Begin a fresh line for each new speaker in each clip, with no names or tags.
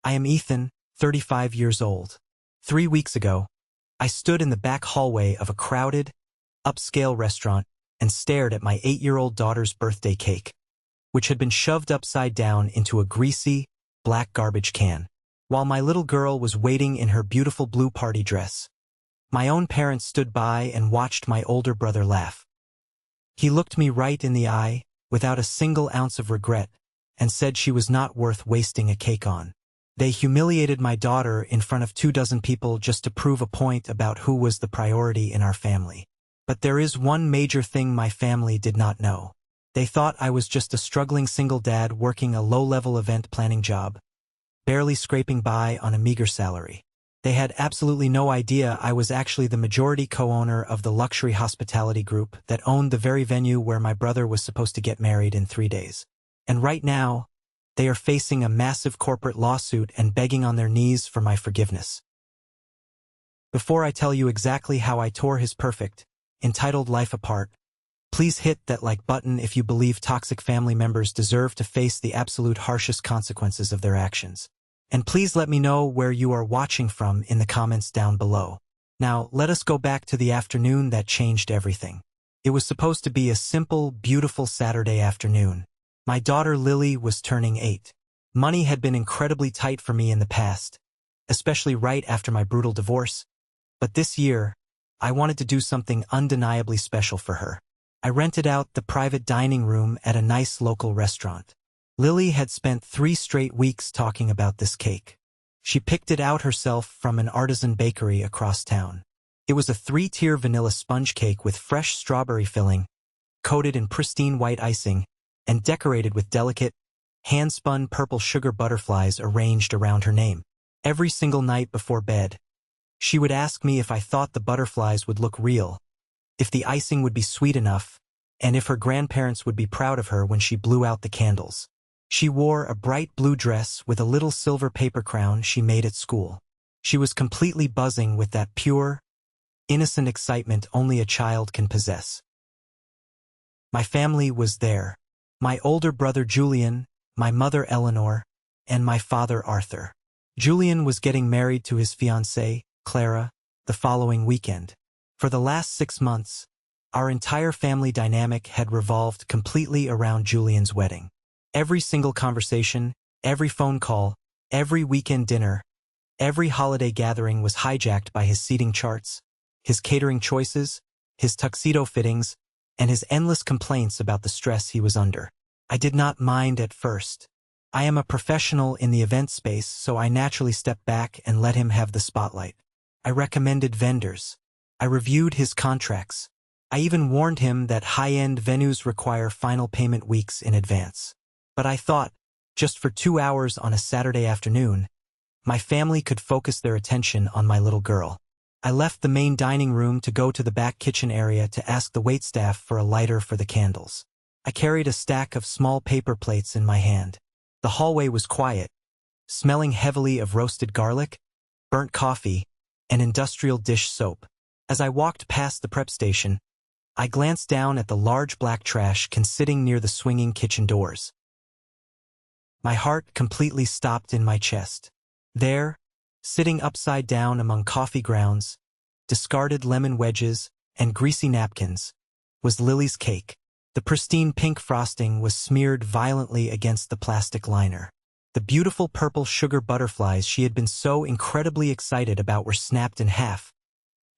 I am Ethan, 35 years old. 3 weeks ago, I stood in the back hallway of a crowded, upscale restaurant and stared at my 8-year-old daughter's birthday cake, which had been shoved upside down into a greasy, black garbage can, while my little girl was waiting in her beautiful blue party dress. My own parents stood by and watched my older brother laugh. He looked me right in the eye, without a single ounce of regret, and said she was not worth wasting a cake on. They humiliated my daughter in front of 24 people just to prove a point about who was the priority in our family. But there is one major thing my family did not know. They thought I was just a struggling single dad working a low-level event planning job, barely scraping by on a meager salary. They had absolutely no idea I was actually the majority co-owner of the luxury hospitality group that owned the very venue where my brother was supposed to get married in 3 days. And right now, they are facing a massive corporate lawsuit and begging on their knees for my forgiveness. Before I tell you exactly how I tore his perfect, entitled life apart, please hit that like button if you believe toxic family members deserve to face the absolute harshest consequences of their actions. And please let me know where you are watching from in the comments down below. Now, let us go back to the afternoon that changed everything. It was supposed to be a simple, beautiful Saturday afternoon. My daughter Lily was turning 8. Money had been incredibly tight for me in the past, especially right after my brutal divorce. But this year, I wanted to do something undeniably special for her. I rented out the private dining room at a nice local restaurant. Lily had spent 3 straight weeks talking about this cake. She picked it out herself from an artisan bakery across town. It was a 3-tier vanilla sponge cake with fresh strawberry filling, coated in pristine white icing, and decorated with delicate, hand-spun purple sugar butterflies arranged around her name. Every single night before bed, she would ask me if I thought the butterflies would look real, if the icing would be sweet enough, and if her grandparents would be proud of her when she blew out the candles. She wore a bright blue dress with a little silver paper crown she made at school. She was completely buzzing with that pure, innocent excitement only a child can possess. My family was there. My older brother Julian, my mother Eleanor, and my father Arthur. Julian was getting married to his fiancée, Clara, the following weekend. For the last 6 months, our entire family dynamic had revolved completely around Julian's wedding. Every single conversation, every phone call, every weekend dinner, every holiday gathering was hijacked by his seating charts, his catering choices, his tuxedo fittings, and his endless complaints about the stress he was under. I did not mind at first. I am a professional in the event space, so I naturally stepped back and let him have the spotlight. I recommended vendors. I reviewed his contracts. I even warned him that high-end venues require final payment weeks in advance. But I thought, just for 2 hours on a Saturday afternoon, my family could focus their attention on my little girl. I left the main dining room to go to the back kitchen area to ask the waitstaff for a lighter for the candles. I carried a stack of small paper plates in my hand. The hallway was quiet, smelling heavily of roasted garlic, burnt coffee, and industrial dish soap. As I walked past the prep station, I glanced down at the large black trash can sitting near the swinging kitchen doors. My heart completely stopped in my chest. There, sitting upside down among coffee grounds, discarded lemon wedges, and greasy napkins, was Lily's cake. The pristine pink frosting was smeared violently against the plastic liner. The beautiful purple sugar butterflies she had been so incredibly excited about were snapped in half,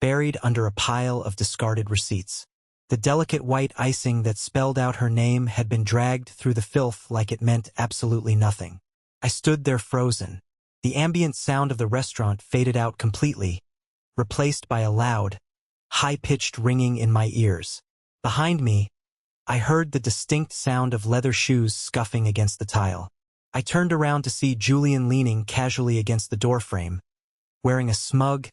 buried under a pile of discarded receipts. The delicate white icing that spelled out her name had been dragged through the filth like it meant absolutely nothing. I stood there frozen. The ambient sound of the restaurant faded out completely, replaced by a loud, high-pitched ringing in my ears. Behind me, I heard the distinct sound of leather shoes scuffing against the tile. I turned around to see Julian leaning casually against the doorframe, wearing a smug,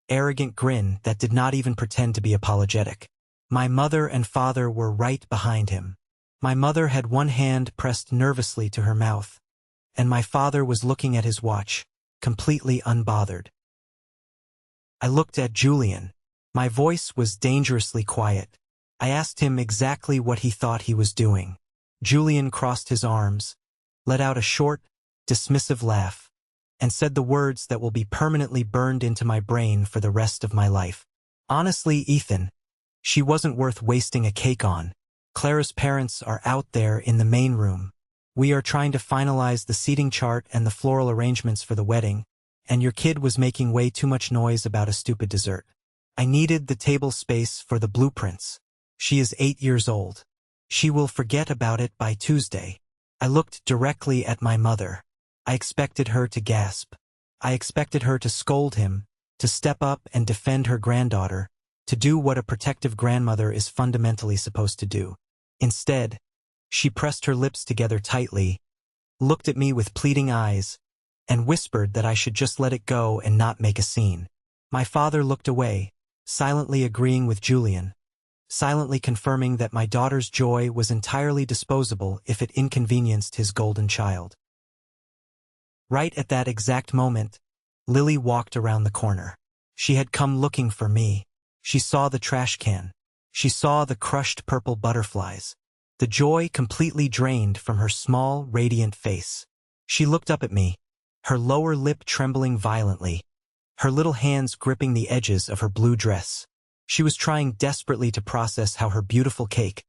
arrogant grin that did not even pretend to be apologetic. My mother and father were right behind him. My mother had one hand pressed nervously to her mouth, and my father was looking at his watch, completely unbothered. I looked at Julian. My voice was dangerously quiet. I asked him exactly what he thought he was doing. Julian crossed his arms, let out a short, dismissive laugh, and said the words that will be permanently burned into my brain for the rest of my life. Honestly, Ethan, she wasn't worth wasting a cake on. Clara's parents are out there in the main room. We are trying to finalize the seating chart and the floral arrangements for the wedding, and your kid was making way too much noise about a stupid dessert. I needed the table space for the blueprints. She is 8 years old. She will forget about it by Tuesday. I looked directly at my mother. I expected her to gasp. I expected her to scold him, to step up and defend her granddaughter, to do what a protective grandmother is fundamentally supposed to do. Instead, she pressed her lips together tightly, looked at me with pleading eyes, and whispered that I should just let it go and not make a scene. My father looked away, silently agreeing with Julian, silently confirming that my daughter's joy was entirely disposable if it inconvenienced his golden child. Right at that exact moment, Lily walked around the corner. She had come looking for me. She saw the trash can. She saw the crushed purple butterflies. The joy completely drained from her small, radiant face. She looked up at me, her lower lip trembling violently, her little hands gripping the edges of her blue dress. She was trying desperately to process how her beautiful cake,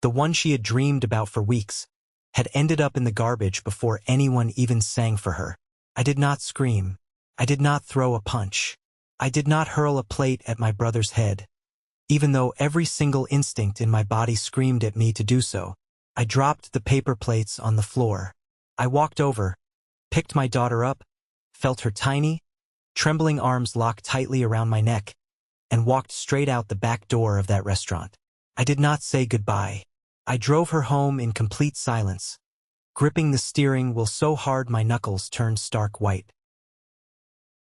the one she had dreamed about for weeks, had ended up in the garbage before anyone even sang for her. I did not scream. I did not throw a punch. I did not hurl a plate at my brother's head. Even though every single instinct in my body screamed at me to do so, I dropped the paper plates on the floor. I walked over, picked my daughter up, felt her tiny, trembling arms lock tightly around my neck, and walked straight out the back door of that restaurant. I did not say goodbye. I drove her home in complete silence, gripping the steering wheel so hard my knuckles turned stark white.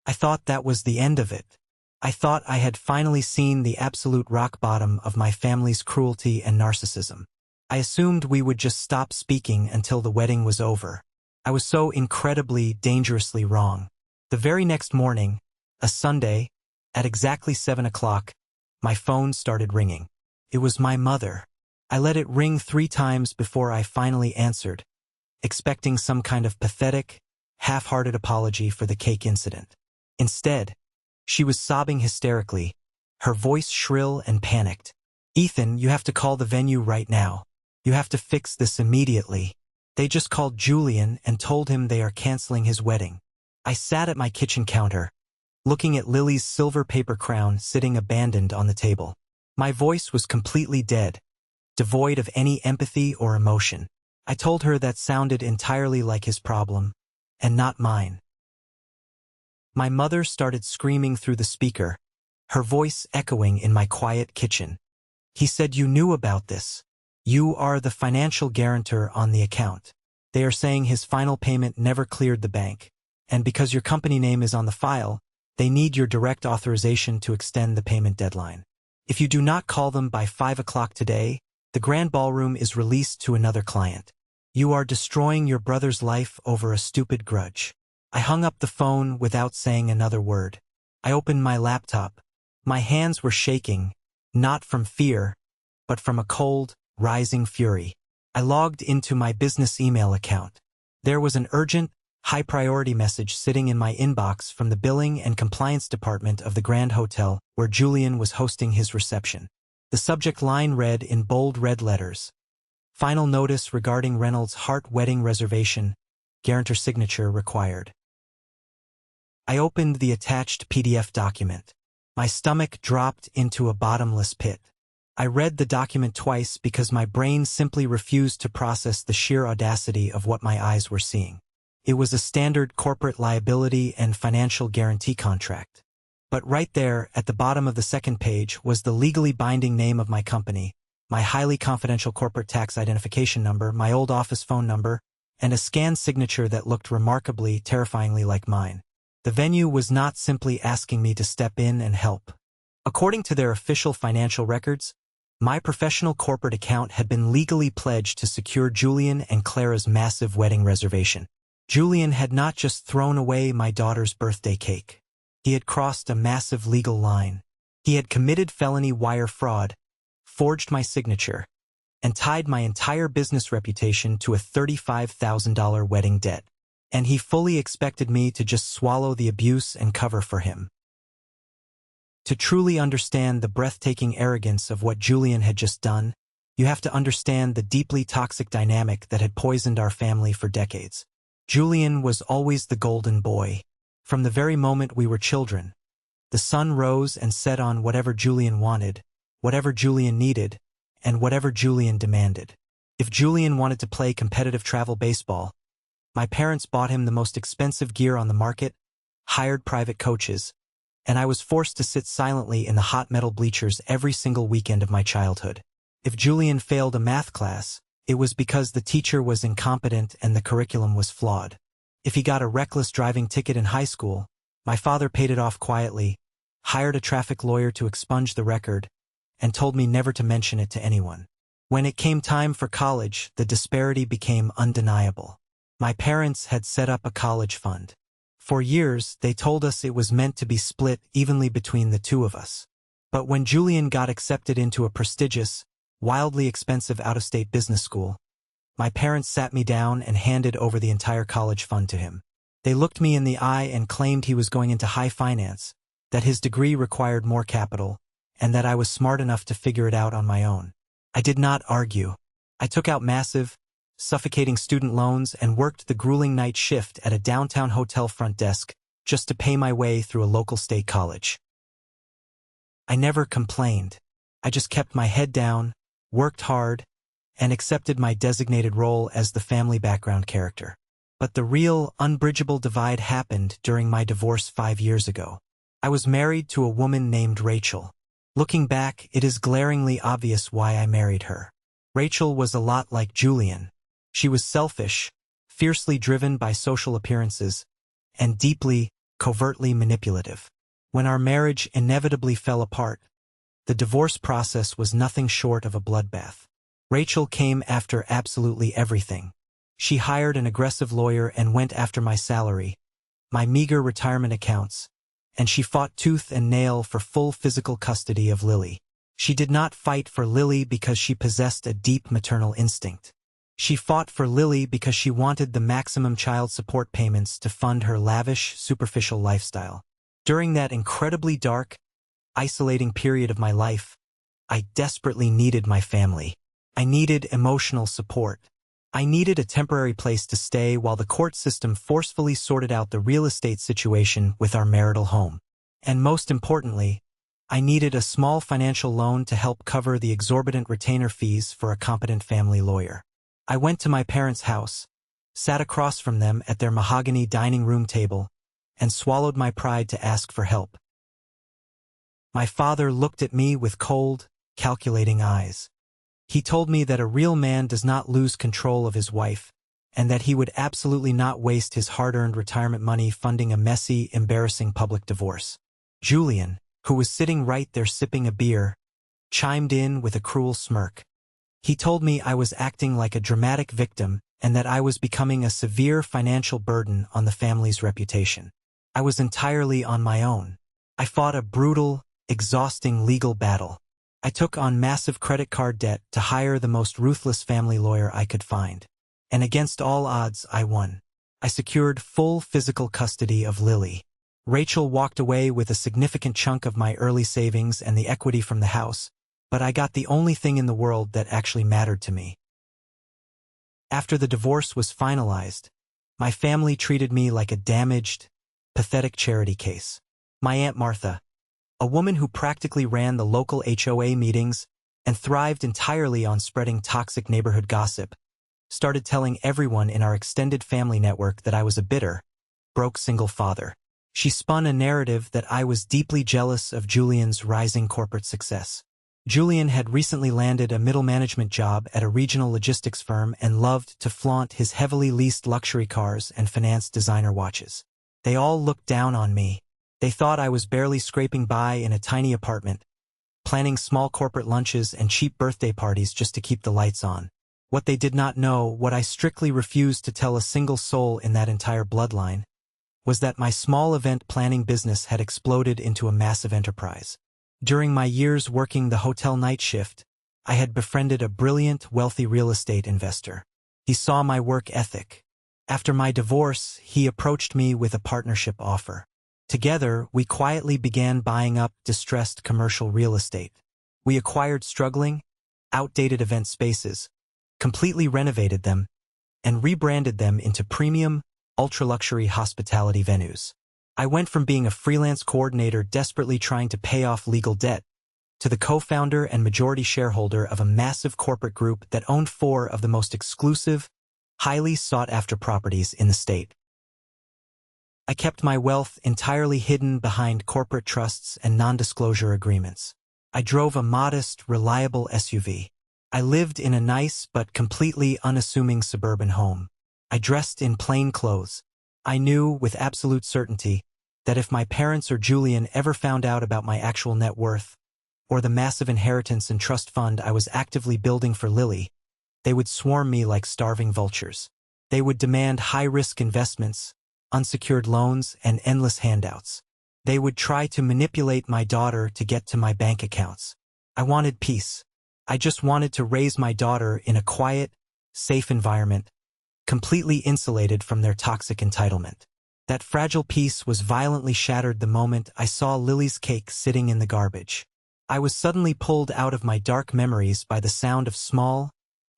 I thought that was the end of it. I thought I had finally seen the absolute rock bottom of my family's cruelty and narcissism. I assumed we would just stop speaking until the wedding was over. I was so incredibly, dangerously wrong. The very next morning, a Sunday, at exactly 7 o'clock, my phone started ringing. It was my mother. I let it ring 3 times before I finally answered, expecting some kind of pathetic, half-hearted apology for the cake incident. Instead, she was sobbing hysterically, her voice shrill and panicked. "Ethan, you have to call the venue right now. You have to fix this immediately. They just called Julian and told him they are canceling his wedding." I sat at my kitchen counter, looking at Lily's silver paper crown sitting abandoned on the table. My voice was completely dead, devoid of any empathy or emotion. I told her that sounded entirely like his problem, and not mine. My mother started screaming through the speaker, her voice echoing in my quiet kitchen. "He said you knew about this. You are the financial guarantor on the account. They are saying his final payment never cleared the bank, and because your company name is on the file, they need your direct authorization to extend the payment deadline. If you do not call them by 5 o'clock today, the grand ballroom is released to another client. You are destroying your brother's life over a stupid grudge." I hung up the phone without saying another word. I opened my laptop. My hands were shaking, not from fear, but from a cold, rising fury. I logged into my business email account. There was an urgent, high-priority message sitting in my inbox from the billing and compliance department of the Grand Hotel where Julian was hosting his reception. The subject line read in bold red letters, "Final notice regarding Reynolds' Hart wedding reservation. Guarantor signature required." I opened the attached PDF document. My stomach dropped into a bottomless pit. I read the document twice because my brain simply refused to process the sheer audacity of what my eyes were seeing. It was a standard corporate liability and financial guarantee contract. But right there, at the bottom of the second page, was the legally binding name of my company, my highly confidential corporate tax identification number, my old office phone number, and a scanned signature that looked remarkably, terrifyingly like mine. The venue was not simply asking me to step in and help. According to their official financial records, my professional corporate account had been legally pledged to secure Julian and Clara's massive wedding reservation. Julian had not just thrown away my daughter's birthday cake. He had crossed a massive legal line. He had committed felony wire fraud, forged my signature, and tied my entire business reputation to a $35,000 wedding debt. and he fully expected me to just swallow the abuse and cover for him. To truly understand the breathtaking arrogance of what Julian had just done, you have to understand the deeply toxic dynamic that had poisoned our family for decades. Julian was always the golden boy. From the very moment we were children, the sun rose and set on whatever Julian wanted, whatever Julian needed, and whatever Julian demanded. If Julian wanted to play competitive travel baseball, my parents bought him the most expensive gear on the market, hired private coaches, and I was forced to sit silently in the hot metal bleachers every single weekend of my childhood. If Julian failed a math class, it was because the teacher was incompetent and the curriculum was flawed. If he got a reckless driving ticket in high school, my father paid it off quietly, hired a traffic lawyer to expunge the record, and told me never to mention it to anyone. When it came time for college, the disparity became undeniable. My parents had set up a college fund. For years, they told us it was meant to be split evenly between the two of us. But when Julian got accepted into a prestigious, wildly expensive out-of-state business school, my parents sat me down and handed over the entire college fund to him. They looked me in the eye and claimed he was going into high finance, that his degree required more capital, and that I was smart enough to figure it out on my own. I did not argue. I took out massive, suffocating student loans and worked the grueling night shift at a downtown hotel front desk just to pay my way through a local state college. I never complained. I just kept my head down, worked hard, and accepted my designated role as the family background character. But the real, unbridgeable divide happened during my divorce 5 years ago. I was married to a woman named Rachel. Looking back, it is glaringly obvious why I married her. Rachel was a lot like Julian. She was selfish, fiercely driven by social appearances, and deeply, covertly manipulative. When our marriage inevitably fell apart, the divorce process was nothing short of a bloodbath. Rachel came after absolutely everything. She hired an aggressive lawyer and went after my salary, my meager retirement accounts, and she fought tooth and nail for full physical custody of Lily. She did not fight for Lily because she possessed a deep maternal instinct. She fought for Lily because she wanted the maximum child support payments to fund her lavish, superficial lifestyle. During that incredibly dark, isolating period of my life, I desperately needed my family. I needed emotional support. I needed a temporary place to stay while the court system forcefully sorted out the real estate situation with our marital home. And most importantly, I needed a small financial loan to help cover the exorbitant retainer fees for a competent family lawyer. I went to my parents' house, sat across from them at their mahogany dining room table, and swallowed my pride to ask for help. My father looked at me with cold, calculating eyes. He told me that a real man does not lose control of his wife, and that he would absolutely not waste his hard-earned retirement money funding a messy, embarrassing public divorce. Julian, who was sitting right there sipping a beer, chimed in with a cruel smirk. He told me I was acting like a dramatic victim and that I was becoming a severe financial burden on the family's reputation. I was entirely on my own. I fought a brutal, exhausting legal battle. I took on massive credit card debt to hire the most ruthless family lawyer I could find. And against all odds, I won. I secured full physical custody of Lily. Rachel walked away with a significant chunk of my early savings and the equity from the house, but I got the only thing in the world that actually mattered to me. After the divorce was finalized, my family treated me like a damaged, pathetic charity case. My Aunt Martha, a woman who practically ran the local HOA meetings and thrived entirely on spreading toxic neighborhood gossip, started telling everyone in our extended family network that I was a bitter, broke single father. She spun a narrative that I was deeply jealous of Julian's rising corporate success. Julian had recently landed a middle management job at a regional logistics firm and loved to flaunt his heavily leased luxury cars and financed designer watches. They all looked down on me. They thought I was barely scraping by in a tiny apartment, planning small corporate lunches and cheap birthday parties just to keep the lights on. What they did not know, what I strictly refused to tell a single soul in that entire bloodline, was that my small event planning business had exploded into a massive enterprise. During my years working the hotel night shift, I had befriended a brilliant, wealthy real estate investor. He saw my work ethic, After my divorce, he approached me with a partnership offer. Together, we quietly began buying up distressed commercial real estate. We acquired struggling, outdated event spaces, completely renovated them, and rebranded them into premium, ultra-luxury hospitality venues. I went from being a freelance coordinator desperately trying to pay off legal debt to the co-founder and majority shareholder of a massive corporate group that owned 4 of the most exclusive, highly sought-after properties in the state. I kept my wealth entirely hidden behind corporate trusts and non-disclosure agreements. I drove a modest, reliable SUV. I lived in a nice but completely unassuming suburban home. I dressed in plain clothes. I knew with absolute certainty that if my parents or Julian ever found out about my actual net worth, or the massive inheritance and trust fund I was actively building for Lily, they would swarm me like starving vultures. They would demand high-risk investments, unsecured loans, and endless handouts. They would try to manipulate my daughter to get to my bank accounts. I wanted peace. I just wanted to raise my daughter in a quiet, safe environment, completely insulated from their toxic entitlement. That fragile peace was violently shattered the moment I saw Lily's cake sitting in the garbage. I was suddenly pulled out of my dark memories by the sound of small,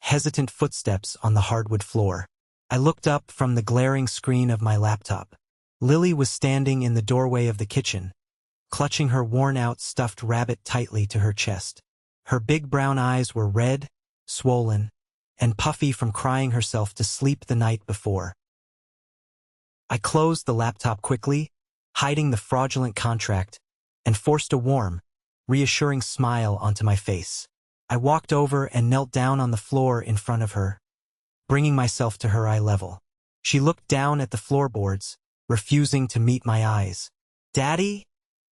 hesitant footsteps on the hardwood floor. I looked up from the glaring screen of my laptop. Lily was standing in the doorway of the kitchen, clutching her worn-out stuffed rabbit tightly to her chest. Her big brown eyes were red, swollen, and puffy from crying herself to sleep the night before. I closed the laptop quickly, hiding the fraudulent contract, and forced a warm, reassuring smile onto my face. I walked over and knelt down on the floor in front of her, bringing myself to her eye level. She looked down at the floorboards, refusing to meet my eyes. "Daddy?"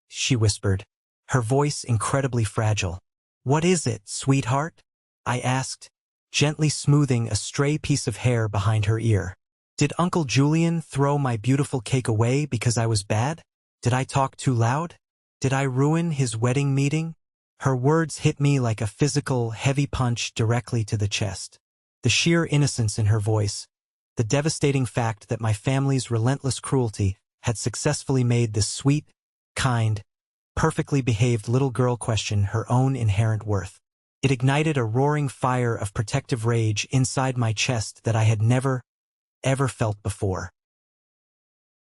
she whispered, her voice incredibly fragile. "What is it, sweetheart?" I asked, gently smoothing a stray piece of hair behind her ear. Did Uncle Julian throw my beautiful cake away because I was bad? Did I talk too loud? Did I ruin his wedding meeting? Her words hit me like a physical, heavy punch directly to the chest. The sheer innocence in her voice, the devastating fact that my family's relentless cruelty had successfully made this sweet, kind, perfectly behaved little girl question her own inherent worth. It ignited a roaring fire of protective rage inside my chest that I had never, ever felt before.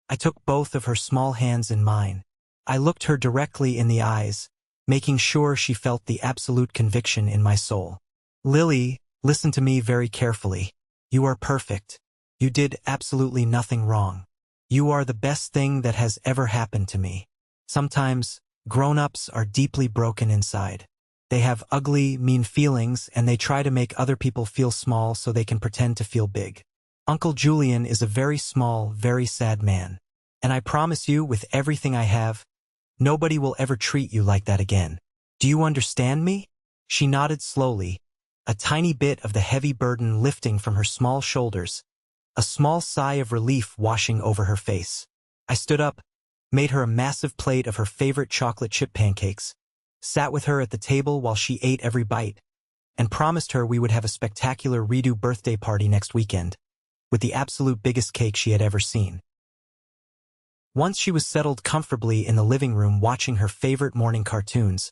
I took both of her small hands in mine. I looked her directly in the eyes, making sure she felt the absolute conviction in my soul. "Lily, listen to me very carefully. You are perfect. You did absolutely nothing wrong. You are the best thing that has ever happened to me. Sometimes, grown-ups are deeply broken inside. They have ugly, mean feelings, and they try to make other people feel small so they can pretend to feel big. Uncle Julian is a very small, very sad man. And I promise you, with everything I have, nobody will ever treat you like that again. Do you understand me?" She nodded slowly, a tiny bit of the heavy burden lifting from her small shoulders, a small sigh of relief washing over her face. I stood up, made her a massive plate of her favorite chocolate chip pancakes, sat with her at the table while she ate every bite, and promised her we would have a spectacular redo birthday party next weekend, with the absolute biggest cake she had ever seen. Once she was settled comfortably in the living room watching her favorite morning cartoons,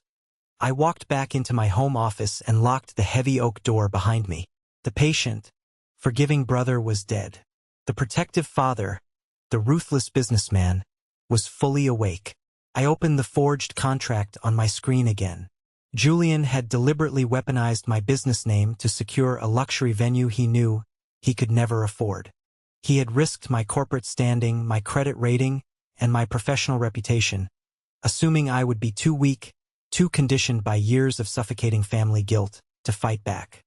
I walked back into my home office and locked the heavy oak door behind me. The patient, forgiving brother was dead. The protective father, the ruthless businessman, was fully awake. I opened the forged contract on my screen again. Julian had deliberately weaponized my business name to secure a luxury venue he knew he could never afford. He had risked my corporate standing, my credit rating, and my professional reputation, assuming I would be too weak, too conditioned by years of suffocating family guilt, to fight back.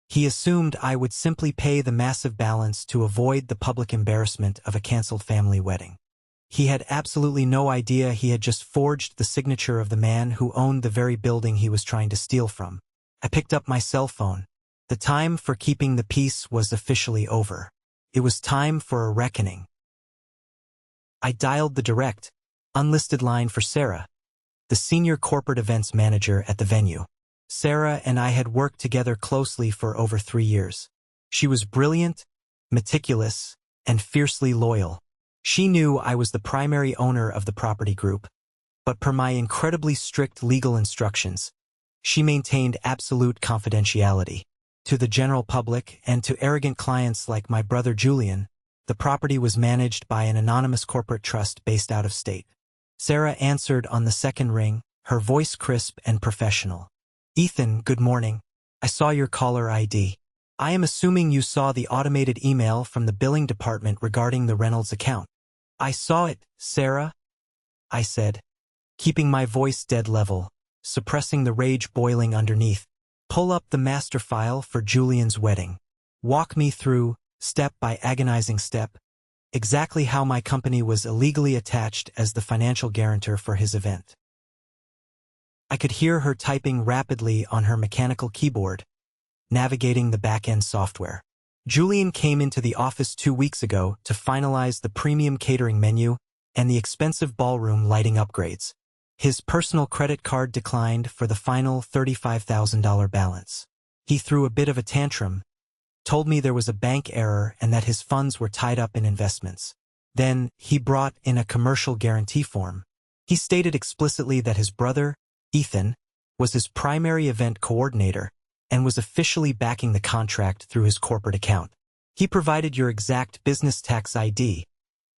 He assumed I would simply pay the massive balance to avoid the public embarrassment of a canceled family wedding. He had absolutely no idea he had just forged the signature of the man who owned the very building he was trying to steal from. I picked up my cell phone. The time for keeping the peace was officially over. It was time for a reckoning. I dialed the direct, unlisted line for Sarah, the senior corporate events manager at the venue. Sarah and I had worked together closely for over 3 years. She was brilliant, meticulous, and fiercely loyal. She knew I was the primary owner of the property group, but per my incredibly strict legal instructions, she maintained absolute confidentiality. To the general public and to arrogant clients like my brother Julian, the property was managed by an anonymous corporate trust based out of state. Sarah answered on the second ring, her voice crisp and professional. Ethan, good morning. I saw your caller ID. I am assuming you saw the automated email from the billing department regarding the Reynolds account. I saw it, Sarah, I said, keeping my voice dead level, suppressing the rage boiling underneath. Pull up the master file for Julian's wedding. Walk me through, step by agonizing step, exactly how my company was illegally attached as the financial guarantor for his event. I could hear her typing rapidly on her mechanical keyboard, navigating the back-end software. Julian came into the office 2 weeks ago to finalize the premium catering menu and the expensive ballroom lighting upgrades. His personal credit card declined for the final $35,000 balance. He threw a bit of a tantrum, told me there was a bank error and that his funds were tied up in investments. Then he brought in a commercial guarantee form. He stated explicitly that his brother, Ethan, was his primary event coordinator and was officially backing the contract through his corporate account. He provided your exact business tax ID,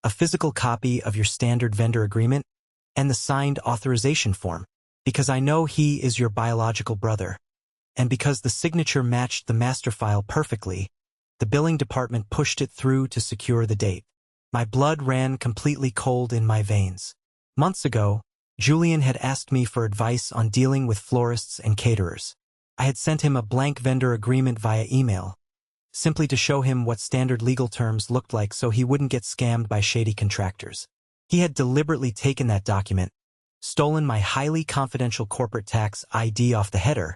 a physical copy of your standard vendor agreement, and the signed authorization form, because I know he is your biological brother. And because the signature matched the master file perfectly, the billing department pushed it through to secure the date. My blood ran completely cold in my veins. Months ago, Julian had asked me for advice on dealing with florists and caterers. I had sent him a blank vendor agreement via email, simply to show him what standard legal terms looked like so he wouldn't get scammed by shady contractors. He had deliberately taken that document, stolen my highly confidential corporate tax ID off the header,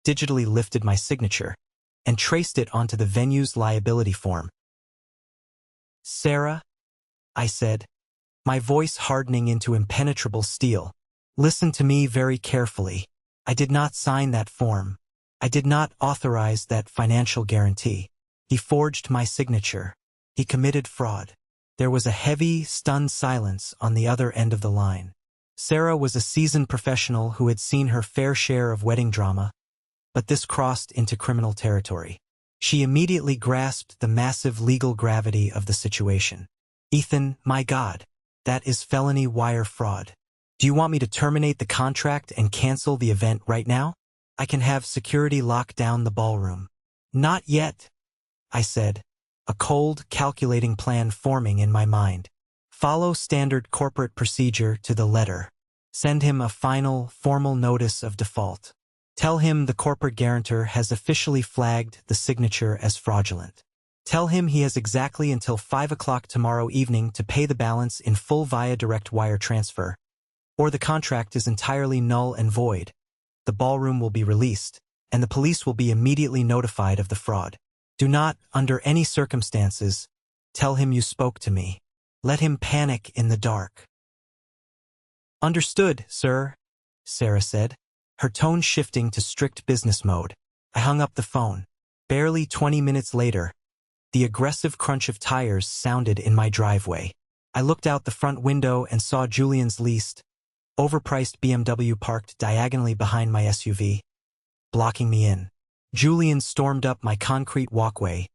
digitally lifted my signature, and traced it onto the venue's liability form. Sarah, I said, my voice hardening into impenetrable steel, listen to me very carefully. I did not sign that form. I did not authorize that financial guarantee. He forged my signature. He committed fraud. There was a heavy, stunned silence on the other end of the line. Sarah was a seasoned professional who had seen her fair share of wedding drama, but this crossed into criminal territory. She immediately grasped the massive legal gravity of the situation. Ethan, my God, that is felony wire fraud. Do you want me to terminate the contract and cancel the event right now? I can have security lock down the ballroom. Not yet, I said, a cold, calculating plan forming in my mind. Follow standard corporate procedure to the letter. Send him a final, formal notice of default. Tell him the corporate guarantor has officially flagged the signature as fraudulent. Tell him he has exactly until 5 o'clock tomorrow evening to pay the balance in full via direct wire transfer, or the contract is entirely null and void. The ballroom will be released, and the police will be immediately notified of the fraud. Do not, under any circumstances, tell him you spoke to me. Let him panic in the dark. Understood, sir, Sarah said, her tone shifting to strict business mode. I hung up the phone. Barely 20 minutes later, the aggressive crunch of tires sounded in my driveway. I looked out the front window and saw Julian's leased, overpriced BMW parked diagonally behind my SUV, blocking me in. Julian stormed up my concrete walkway,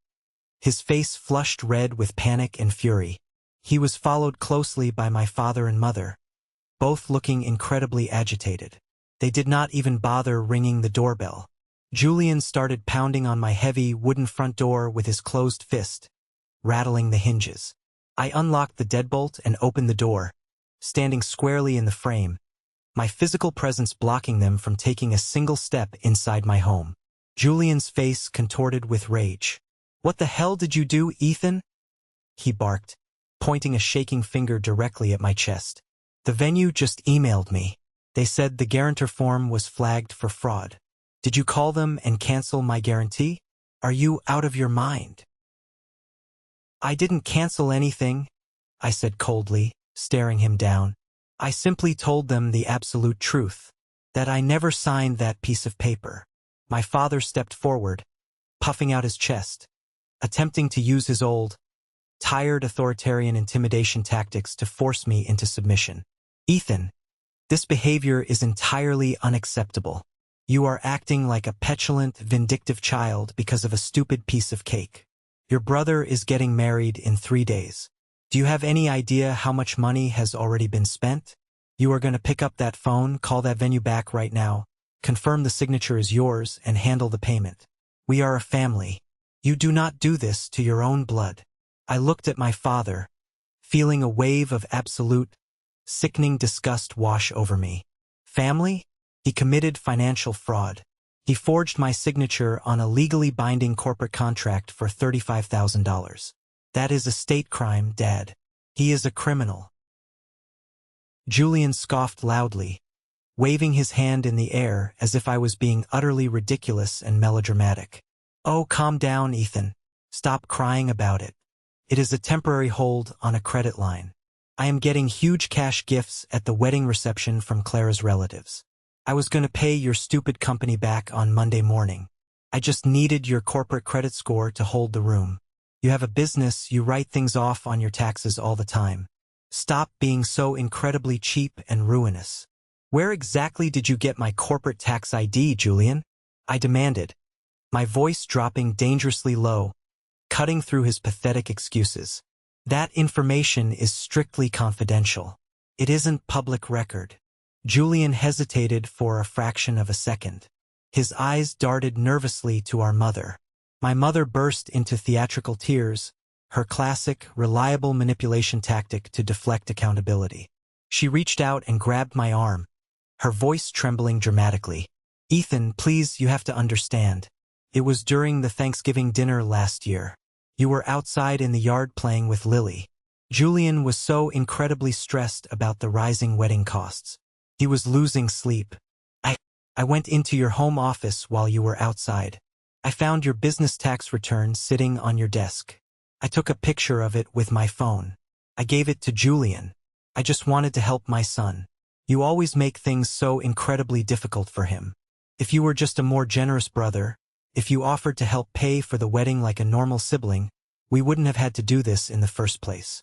his face flushed red with panic and fury. He was followed closely by my father and mother, both looking incredibly agitated. They did not even bother ringing the doorbell. Julian started pounding on my heavy wooden front door with his closed fist, rattling the hinges. I unlocked the deadbolt and opened the door, standing squarely in the frame, my physical presence blocking them from taking a single step inside my home. Julian's face contorted with rage. What the hell did you do, Ethan? He barked, pointing a shaking finger directly at my chest. The venue just emailed me. They said the guarantor form was flagged for fraud. Did you call them and cancel my guarantee? Are you out of your mind? I didn't cancel anything, I said coldly, staring him down. I simply told them the absolute truth, that I never signed that piece of paper. My father stepped forward, puffing out his chest, attempting to use his old, tired authoritarian intimidation tactics to force me into submission. Ethan, this behavior is entirely unacceptable. You are acting like a petulant, vindictive child because of a stupid piece of cake. Your brother is getting married in 3 days. Do you have any idea how much money has already been spent? You are going to pick up that phone, call that venue back right now, confirm the signature is yours, and handle the payment. We are a family. You do not do this to your own blood. I looked at my father, feeling a wave of absolute, sickening disgust wash over me. Family? He committed financial fraud. He forged my signature on a legally binding corporate contract for $35,000. That is a state crime, Dad. He is a criminal. Julian scoffed loudly, waving his hand in the air as if I was being utterly ridiculous and melodramatic. Oh, calm down, Ethan. Stop crying about it. It is a temporary hold on a credit line. I am getting huge cash gifts at the wedding reception from Clara's relatives. I was going to pay your stupid company back on Monday morning. I just needed your corporate credit score to hold the room. You have a business, you write things off on your taxes all the time. Stop being so incredibly cheap and ruinous. Where exactly did you get my corporate tax ID, Julian? I demanded, my voice dropping dangerously low, cutting through his pathetic excuses. That information is strictly confidential. It isn't public record. Julian hesitated for a fraction of a second. His eyes darted nervously to our mother. My mother burst into theatrical tears, her classic, reliable manipulation tactic to deflect accountability. She reached out and grabbed my arm, her voice trembling dramatically. Ethan, please, you have to understand. It was during the Thanksgiving dinner last year. You were outside in the yard playing with Lily. Julian was so incredibly stressed about the rising wedding costs. He was losing sleep. I went into your home office while you were outside. I found your business tax return sitting on your desk. I took a picture of it with my phone. I gave it to Julian. I just wanted to help my son. You always make things so incredibly difficult for him. If you were just a more generous brother, if you offered to help pay for the wedding like a normal sibling, we wouldn't have had to do this in the first place.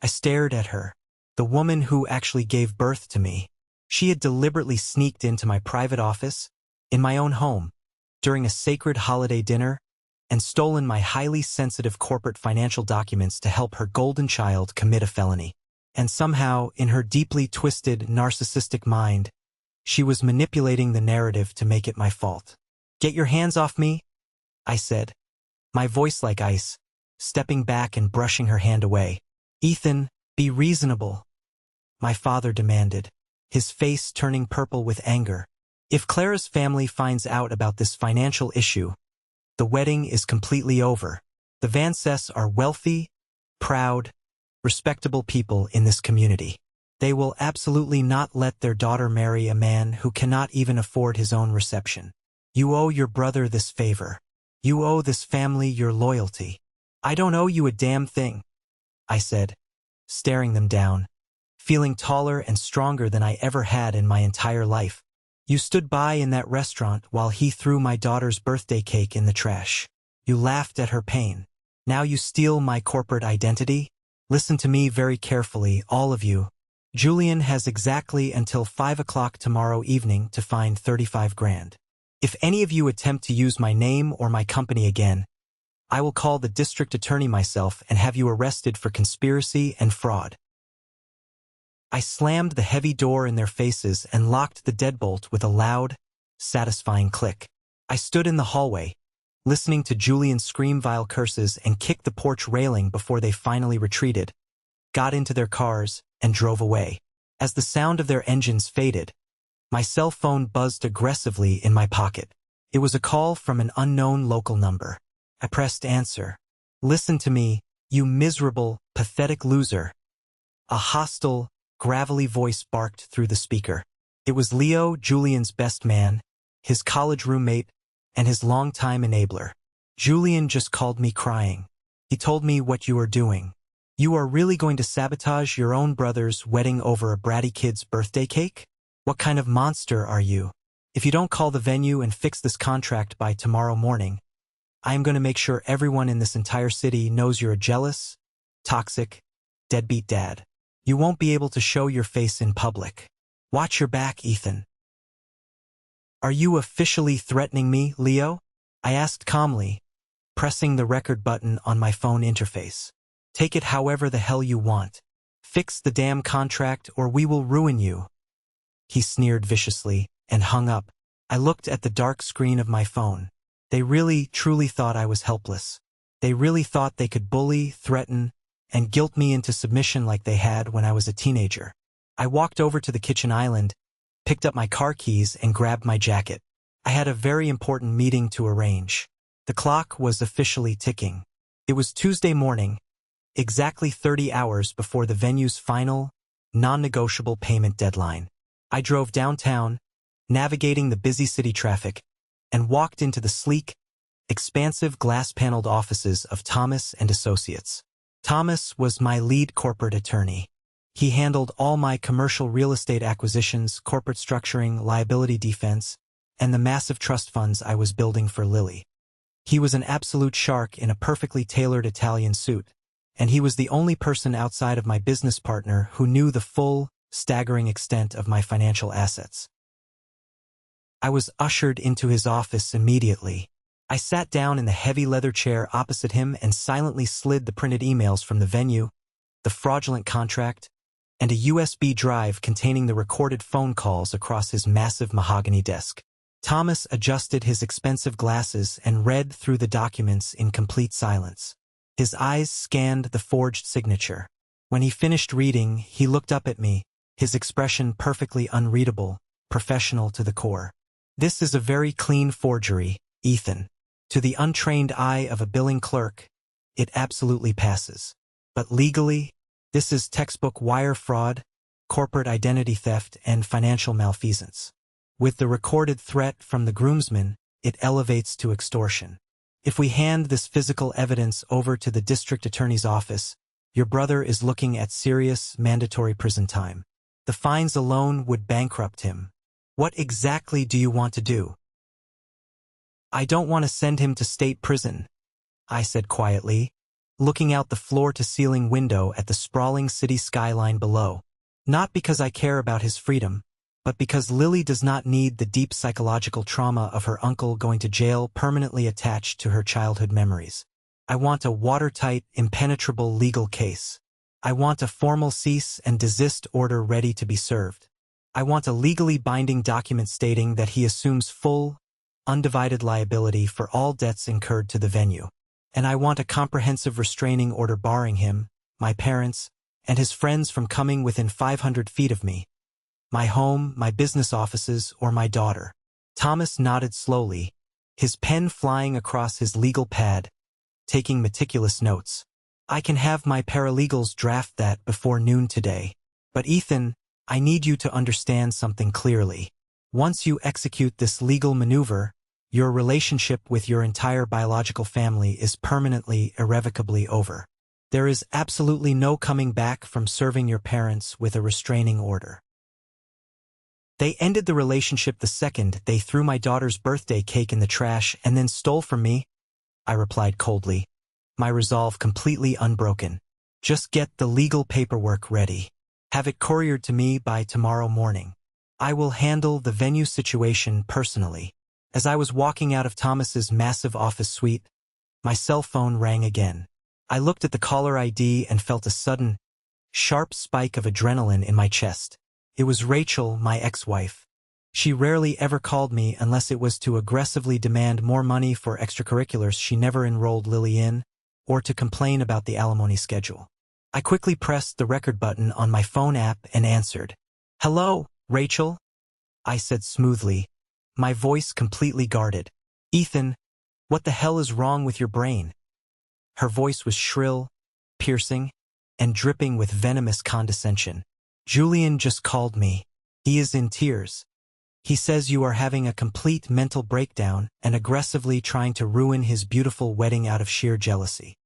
I stared at her, the woman who actually gave birth to me. She had deliberately sneaked into my private office, in my own home, during a sacred holiday dinner, and stolen my highly sensitive corporate financial documents to help her golden child commit a felony. And somehow, in her deeply twisted, narcissistic mind, she was manipulating the narrative to make it my fault. Get your hands off me, I said, my voice like ice, stepping back and brushing her hand away. Ethan, be reasonable, my father demanded, his face turning purple with anger. If Clara's family finds out about this financial issue, the wedding is completely over. The Vances are wealthy, proud, respectable people in this community. They will absolutely not let their daughter marry a man who cannot even afford his own reception. You owe your brother this favor. You owe this family your loyalty. I don't owe you a damn thing, I said, staring them down, feeling taller and stronger than I ever had in my entire life. You stood by in that restaurant while he threw my daughter's birthday cake in the trash. You laughed at her pain. Now you steal my corporate identity? Listen to me very carefully, all of you. Julian has exactly until 5 o'clock tomorrow evening to find 35 grand. If any of you attempt to use my name or my company again, I will call the district attorney myself and have you arrested for conspiracy and fraud. I slammed the heavy door in their faces and locked the deadbolt with a loud, satisfying click. I stood in the hallway, listening to Julian scream vile curses and kick the porch railing before they finally retreated, got into their cars, and drove away. As the sound of their engines faded, my cell phone buzzed aggressively in my pocket. It was a call from an unknown local number. I pressed answer. Listen to me, you miserable, pathetic loser. A hostile, gravelly voice barked through the speaker. It was Leo, Julian's best man, his college roommate, and his longtime enabler. Julian just called me crying. He told me what you are doing. You are really going to sabotage your own brother's wedding over a bratty kid's birthday cake? What kind of monster are you? If you don't call the venue and fix this contract by tomorrow morning, I am going to make sure everyone in this entire city knows you're a jealous, toxic, deadbeat dad. You won't be able to show your face in public. Watch your back, Ethan. Are you officially threatening me, Leo? I asked calmly, pressing the record button on my phone interface. Take it however the hell you want. Fix the damn contract or we will ruin you. He sneered viciously and hung up. I looked at the dark screen of my phone. They really, truly thought I was helpless. They really thought they could bully, threaten, and guilt me into submission like they had when I was a teenager. I walked over to the kitchen island, picked up my car keys, and grabbed my jacket. I had a very important meeting to arrange. The clock was officially ticking. It was Tuesday morning, exactly 30 hours before the venue's final, non-negotiable payment deadline. I drove downtown, navigating the busy city traffic, and walked into the sleek, expansive glass-paneled offices of Thomas & Associates. Thomas was my lead corporate attorney. He handled all my commercial real estate acquisitions, corporate structuring, liability defense, and the massive trust funds I was building for Lily. He was an absolute shark in a perfectly tailored Italian suit, and he was the only person outside of my business partner who knew the full, staggering extent of my financial assets. I was ushered into his office immediately. I sat down in the heavy leather chair opposite him and silently slid the printed emails from the venue, the fraudulent contract, and a USB drive containing the recorded phone calls across his massive mahogany desk. Thomas adjusted his expensive glasses and read through the documents in complete silence. His eyes scanned the forged signature. When he finished reading, he looked up at me, his expression perfectly unreadable, professional to the core. This is a very clean forgery, Ethan. To the untrained eye of a billing clerk, it absolutely passes. But legally, this is textbook wire fraud, corporate identity theft, and financial malfeasance. With the recorded threat from the groomsmen, it elevates to extortion. If we hand this physical evidence over to the district attorney's office, your brother is looking at serious, mandatory prison time. The fines alone would bankrupt him. What exactly do you want to do? I don't want to send him to state prison, I said quietly, looking out the floor-to-ceiling window at the sprawling city skyline below. Not because I care about his freedom, but because Lily does not need the deep psychological trauma of her uncle going to jail permanently attached to her childhood memories. I want a watertight, impenetrable legal case. I want a formal cease and desist order ready to be served. I want a legally binding document stating that he assumes full, undivided liability for all debts incurred to the venue. And I want a comprehensive restraining order barring him, my parents, and his friends from coming within 500 feet of me, my home, my business offices, or my daughter. Thomas nodded slowly, his pen flying across his legal pad, taking meticulous notes. I can have my paralegals draft that before noon today. But Ethan, I need you to understand something clearly. Once you execute this legal maneuver, your relationship with your entire biological family is permanently, irrevocably over. There is absolutely no coming back from serving your parents with a restraining order. They ended the relationship the second they threw my daughter's birthday cake in the trash and then stole from me, I replied coldly, my resolve completely unbroken. Just get the legal paperwork ready. Have it couriered to me by tomorrow morning. I will handle the venue situation personally. As I was walking out of Thomas's massive office suite, my cell phone rang again. I looked at the caller ID and felt a sudden, sharp spike of adrenaline in my chest. It was Rachel, my ex-wife. She rarely ever called me unless it was to aggressively demand more money for extracurriculars she never enrolled Lily in, or to complain about the alimony schedule. I quickly pressed the record button on my phone app and answered. Hello, Rachel? I said smoothly, my voice completely guarded. Ethan, what the hell is wrong with your brain? Her voice was shrill, piercing, and dripping with venomous condescension. Julian just called me. He is in tears. He says you are having a complete mental breakdown and aggressively trying to ruin his beautiful wedding out of sheer jealousy.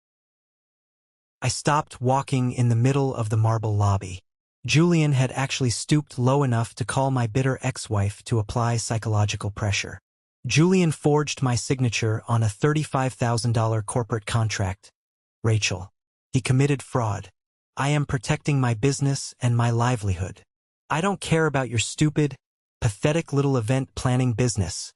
I stopped walking in the middle of the marble lobby. Julian had actually stooped low enough to call my bitter ex-wife to apply psychological pressure. Julian forged my signature on a $35,000 corporate contract. Rachel. He committed fraud. I am protecting my business and my livelihood. I don't care about your stupid, pathetic little event planning business,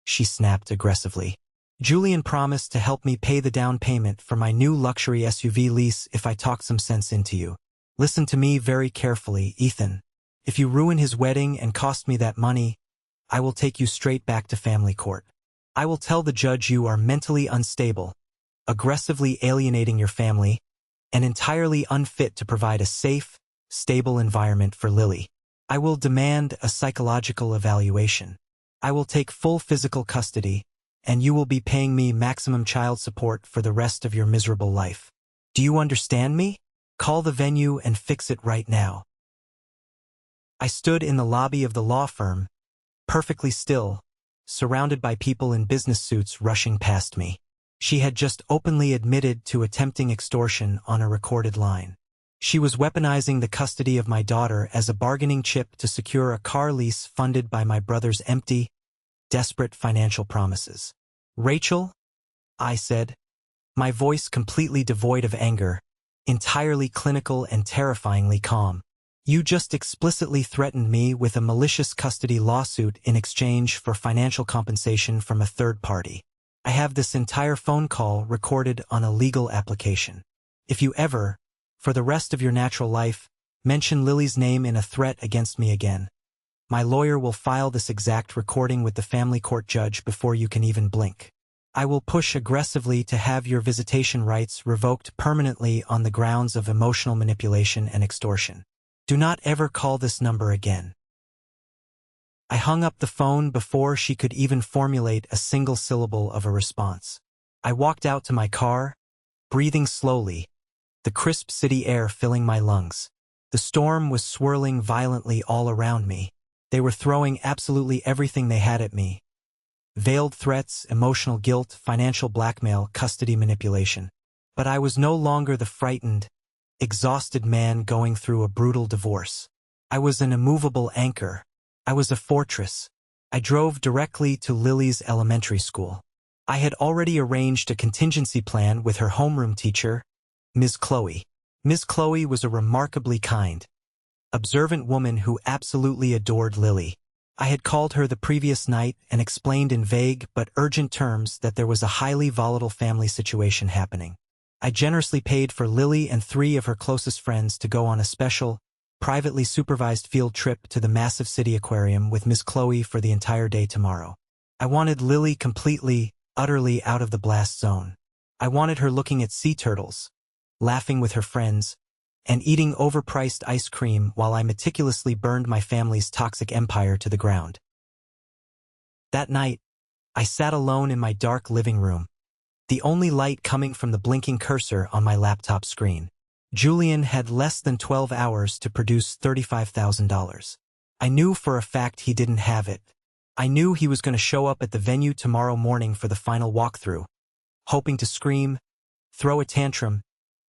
she snapped aggressively. Julian promised to help me pay the down payment for my new luxury SUV lease if I talked some sense into you. Listen to me very carefully, Ethan. If you ruin his wedding and cost me that money, I will take you straight back to family court. I will tell the judge you are mentally unstable, aggressively alienating your family, and entirely unfit to provide a safe, stable environment for Lily. I will demand a psychological evaluation. I will take full physical custody, and you will be paying me maximum child support for the rest of your miserable life. Do you understand me? Call the venue and fix it right now. I stood in the lobby of the law firm, perfectly still, surrounded by people in business suits rushing past me. She had just openly admitted to attempting extortion on a recorded line. She was weaponizing the custody of my daughter as a bargaining chip to secure a car lease funded by my brother's empty, desperate financial promises. Rachel, I said, my voice completely devoid of anger, entirely clinical and terrifyingly calm. You just explicitly threatened me with a malicious custody lawsuit in exchange for financial compensation from a third party. I have this entire phone call recorded on a legal application. If you ever, for the rest of your natural life, mention Lily's name in a threat against me again, my lawyer will file this exact recording with the family court judge before you can even blink. I will push aggressively to have your visitation rights revoked permanently on the grounds of emotional manipulation and extortion. Do not ever call this number again. I hung up the phone before she could even formulate a single syllable of a response. I walked out to my car, breathing slowly, the crisp city air filling my lungs. The storm was swirling violently all around me. They were throwing absolutely everything they had at me. Veiled threats, emotional guilt, financial blackmail, custody manipulation. But I was no longer the frightened, exhausted man going through a brutal divorce. I was an immovable anchor. I was a fortress. I drove directly to Lily's elementary school. I had already arranged a contingency plan with her homeroom teacher, Ms. Chloe. Ms. Chloe was a remarkably kind, observant woman who absolutely adored Lily. I had called her the previous night and explained in vague but urgent terms that there was a highly volatile family situation happening. I generously paid for Lily and 3 of her closest friends to go on a special, privately supervised field trip to the massive city aquarium with Miss Chloe for the entire day tomorrow. I wanted Lily completely, utterly out of the blast zone. I wanted her looking at sea turtles, laughing with her friends, and eating overpriced ice cream while I meticulously burned my family's toxic empire to the ground. That night, I sat alone in my dark living room, the only light coming from the blinking cursor on my laptop screen. Julian had less than 12 hours to produce $35,000. I knew for a fact he didn't have it. I knew he was going to show up at the venue tomorrow morning for the final walkthrough, hoping to scream, throw a tantrum,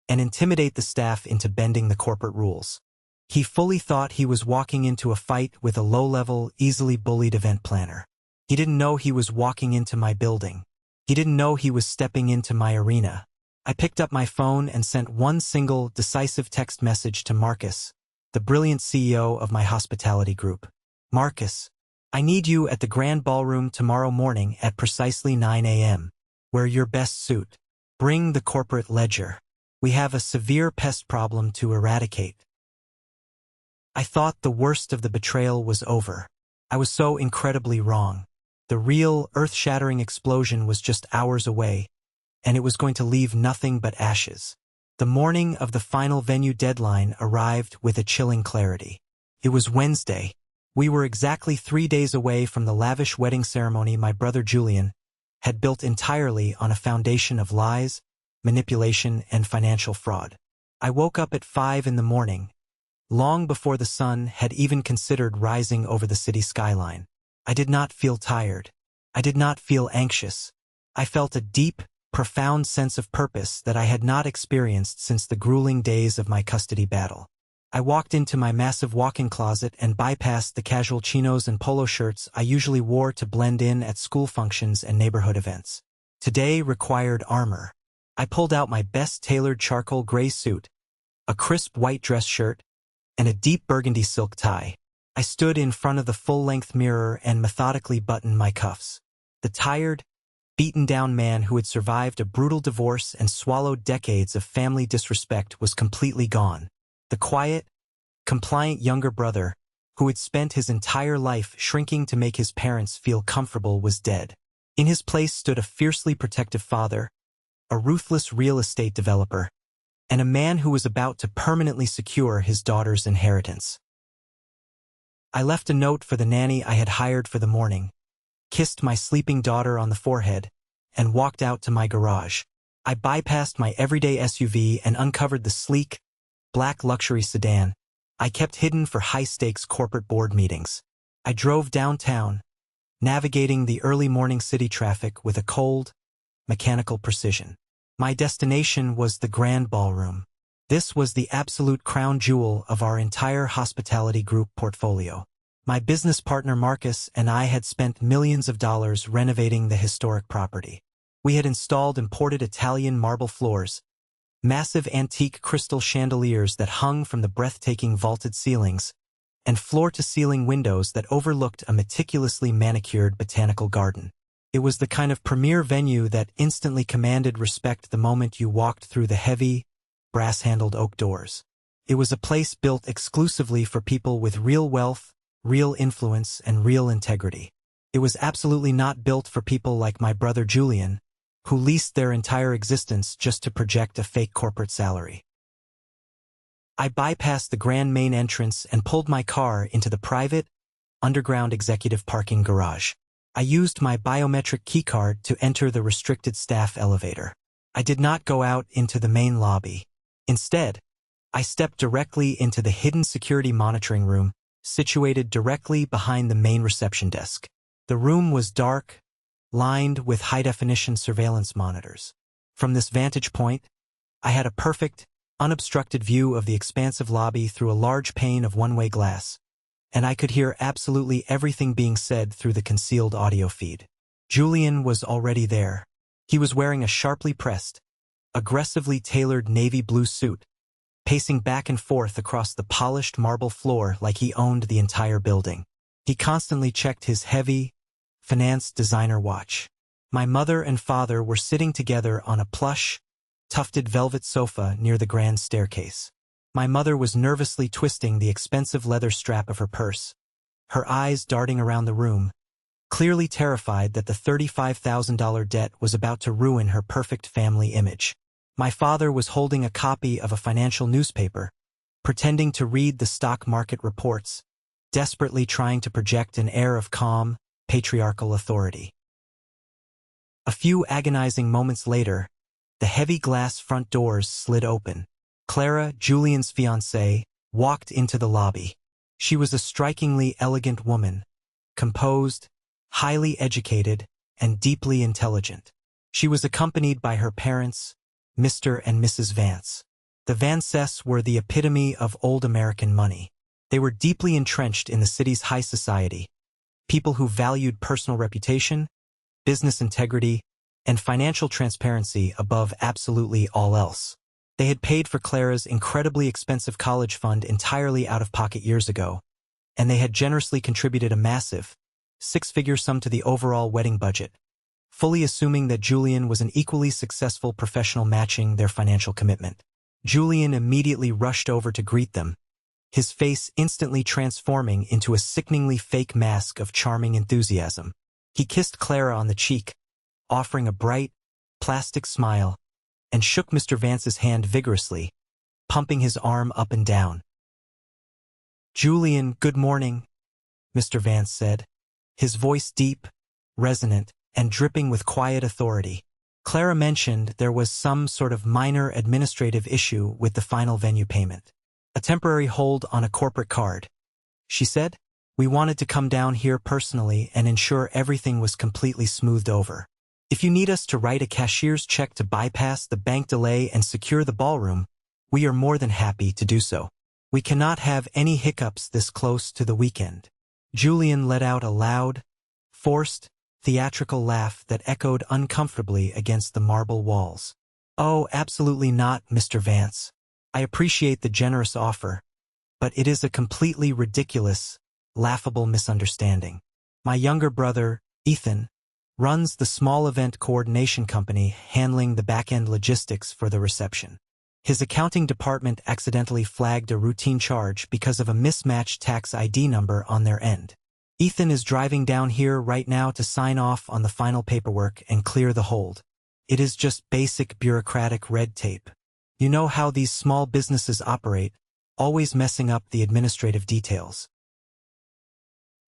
and intimidate the staff into bending the corporate rules. He fully thought he was walking into a fight with a low-level, easily bullied event planner. He didn't know he was walking into my building. He didn't know he was stepping into my arena. I picked up my phone and sent one single, decisive text message to Marcus, the brilliant CEO of my hospitality group. Marcus, I need you at the Grand Ballroom tomorrow morning at precisely 9 a.m. Wear your best suit. Bring the corporate ledger. We have a severe pest problem to eradicate. I thought the worst of the betrayal was over. I was so incredibly wrong. The real, earth-shattering explosion was just hours away, and it was going to leave nothing but ashes. The morning of the final venue deadline arrived with a chilling clarity. It was Wednesday. We were exactly 3 days away from the lavish wedding ceremony my brother Julian had built entirely on a foundation of lies, manipulation, and financial fraud. I woke up at 5 in the morning, long before the sun had even considered rising over the city skyline. I did not feel tired. I did not feel anxious. I felt a deep, profound sense of purpose that I had not experienced since the grueling days of my custody battle. I walked into my massive walk-in closet and bypassed the casual chinos and polo shirts I usually wore to blend in at school functions and neighborhood events. Today required armor. I pulled out my best tailored charcoal gray suit, a crisp white dress shirt, and a deep burgundy silk tie. I stood in front of the full-length mirror and methodically buttoned my cuffs. The tired, beaten-down man who had survived a brutal divorce and swallowed decades of family disrespect was completely gone. The quiet, compliant younger brother, who had spent his entire life shrinking to make his parents feel comfortable, was dead. In his place stood a fiercely protective father, a ruthless real estate developer, and a man who was about to permanently secure his daughter's inheritance. I left a note for the nanny I had hired for the morning, kissed my sleeping daughter on the forehead, and walked out to my garage. I bypassed my everyday SUV and uncovered the sleek, black luxury sedan I kept hidden for high-stakes corporate board meetings. I drove downtown, navigating the early morning city traffic with a cold, mechanical precision. My destination was the Grand Ballroom. This was the absolute crown jewel of our entire hospitality group portfolio. My business partner Marcus and I had spent millions of dollars renovating the historic property. We had installed imported Italian marble floors, massive antique crystal chandeliers that hung from the breathtaking vaulted ceilings, and floor-to-ceiling windows that overlooked a meticulously manicured botanical garden. It was the kind of premier venue that instantly commanded respect the moment you walked through the heavy, brass-handled oak doors. It was a place built exclusively for people with real wealth, real influence, and real integrity. It was absolutely not built for people like my brother Julian, who leased their entire existence just to project a fake corporate salary. I bypassed the grand main entrance and pulled my car into the private, underground executive parking garage. I used my biometric keycard to enter the restricted staff elevator. I did not go out into the main lobby. Instead, I stepped directly into the hidden security monitoring room, situated directly behind the main reception desk. The room was dark, lined with high-definition surveillance monitors. From this vantage point, I had a perfect, unobstructed view of the expansive lobby through a large pane of one-way glass, and I could hear absolutely everything being said through the concealed audio feed. Julian was already there. He was wearing a sharply pressed, aggressively tailored navy blue suit, pacing back and forth across the polished marble floor like he owned the entire building. He constantly checked his heavy, finance designer watch. My mother and father were sitting together on a plush, tufted velvet sofa near the grand staircase. My mother was nervously twisting the expensive leather strap of her purse, her eyes darting around the room, clearly terrified that the $35,000 debt was about to ruin her perfect family image. My father was holding a copy of a financial newspaper, pretending to read the stock market reports, desperately trying to project an air of calm, patriarchal authority. A few agonizing moments later, the heavy glass front doors slid open. Clara, Julian's fiancée, walked into the lobby. She was a strikingly elegant woman, composed, highly educated, and deeply intelligent. She was accompanied by her parents, Mr. and Mrs. Vance. The Vances were the epitome of old American money. They were deeply entrenched in the city's high society, people who valued personal reputation, business integrity, and financial transparency above absolutely all else. They had paid for Clara's incredibly expensive college fund entirely out of pocket years ago, and they had generously contributed a massive, six-figure sum to the overall wedding budget, fully assuming that Julian was an equally successful professional matching their financial commitment. Julian immediately rushed over to greet them, his face instantly transforming into a sickeningly fake mask of charming enthusiasm. He kissed Clara on the cheek, offering a bright, plastic smile, and shook Mr. Vance's hand vigorously, pumping his arm up and down. "Julian, good morning," Mr. Vance said, his voice deep, resonant, and dripping with quiet authority. Clara mentioned there was some sort of minor administrative issue with the final venue payment. A temporary hold on a corporate card, she said. "We wanted to come down here personally and ensure everything was completely smoothed over. If you need us to write a cashier's check to bypass the bank delay and secure the ballroom, we are more than happy to do so." We cannot have any hiccups this close to the weekend. Julian let out a loud, forced, theatrical laugh that echoed uncomfortably against the marble walls. Oh, absolutely not, Mr. Vance. I appreciate the generous offer, but it is a completely ridiculous, laughable misunderstanding. My younger brother, Ethan, runs the small event coordination company handling the back-end logistics for the reception. His accounting department accidentally flagged a routine charge because of a mismatched tax ID number on their end. Ethan is driving down here right now to sign off on the final paperwork and clear the hold. It is just basic bureaucratic red tape. You know how these small businesses operate, always messing up the administrative details.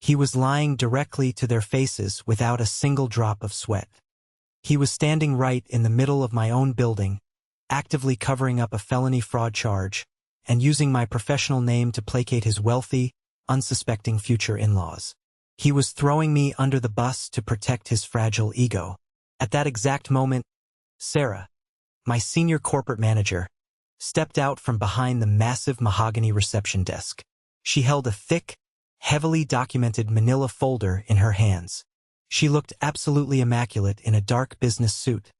He was lying directly to their faces without a single drop of sweat. He was standing right in the middle of my own building, actively covering up a felony fraud charge, and using my professional name to placate his wealthy, unsuspecting future in-laws. He was throwing me under the bus to protect his fragile ego. At that exact moment, Sarah, my senior corporate manager, stepped out from behind the massive mahogany reception desk. She held a thick, heavily documented manila folder in her hands. She looked absolutely immaculate in a dark business suit,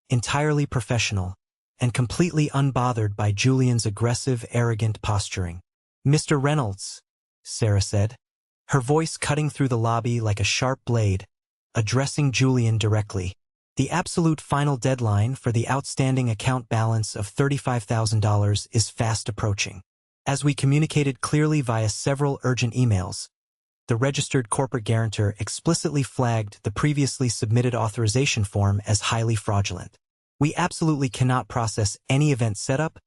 entirely professional, and completely unbothered by Julian's aggressive, arrogant posturing. "Mr. Reynolds," Sarah said, her voice cutting through the lobby like a sharp blade, addressing Julian directly. "The absolute final deadline for the outstanding account balance of $35,000 is fast approaching. As we communicated clearly via several urgent emails, the registered corporate guarantor explicitly flagged the previously submitted authorization form as highly fraudulent. We absolutely cannot process any event setup,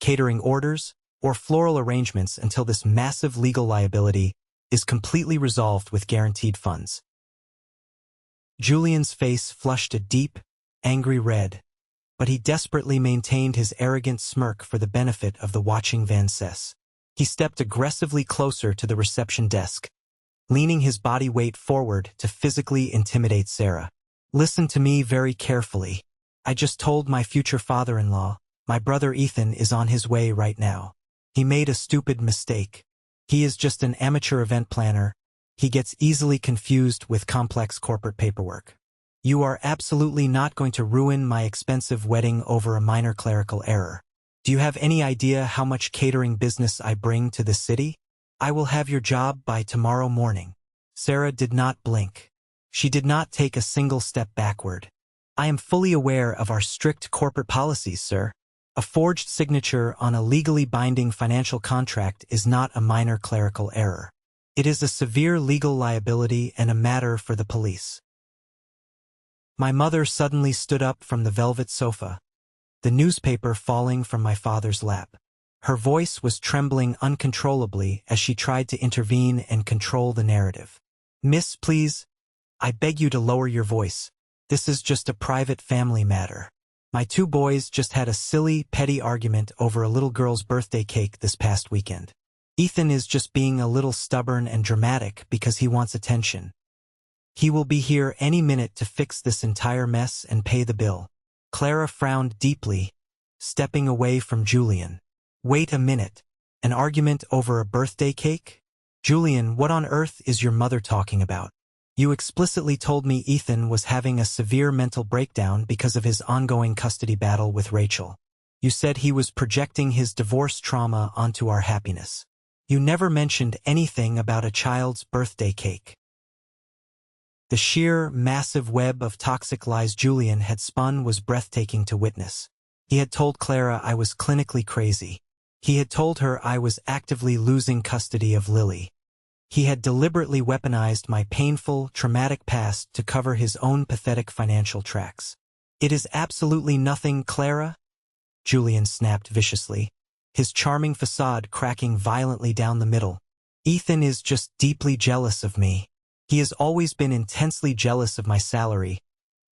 catering orders, or floral arrangements until this massive legal liability is completely resolved with guaranteed funds." Julian's face flushed a deep, angry red, but he desperately maintained his arrogant smirk for the benefit of the watching Vances. He stepped aggressively closer to the reception desk, leaning his body weight forward to physically intimidate Sarah. "Listen to me very carefully. I just told my future father-in-law, my brother Ethan is on his way right now. He made a stupid mistake. He is just an amateur event planner. He gets easily confused with complex corporate paperwork. You are absolutely not going to ruin my expensive wedding over a minor clerical error. Do you have any idea how much catering business I bring to the city? I will have your job by tomorrow morning." Sarah did not blink. She did not take a single step backward. "I am fully aware of our strict corporate policies, sir. A forged signature on a legally binding financial contract is not a minor clerical error. It is a severe legal liability and a matter for the police." My mother suddenly stood up from the velvet sofa, the newspaper falling from my father's lap. Her voice was trembling uncontrollably as she tried to intervene and control the narrative. "Miss, please, I beg you to lower your voice. This is just a private family matter. My two boys just had a silly, petty argument over a little girl's birthday cake this past weekend. Ethan is just being a little stubborn and dramatic because he wants attention. He will be here any minute to fix this entire mess and pay the bill." Clara frowned deeply, stepping away from Julian. "Wait a minute. An argument over a birthday cake? Julian, what on earth is your mother talking about? You explicitly told me Ethan was having a severe mental breakdown because of his ongoing custody battle with Rachel. You said he was projecting his divorce trauma onto our happiness. You never mentioned anything about a child's birthday cake." The sheer, massive web of toxic lies Julian had spun was breathtaking to witness. He had told Clara I was clinically crazy. He had told her I was actively losing custody of Lily. He had deliberately weaponized my painful, traumatic past to cover his own pathetic financial tracks. "It is absolutely nothing, Clara," Julian snapped viciously, his charming facade cracking violently down the middle. "Ethan is just deeply jealous of me. He has always been intensely jealous of my salary,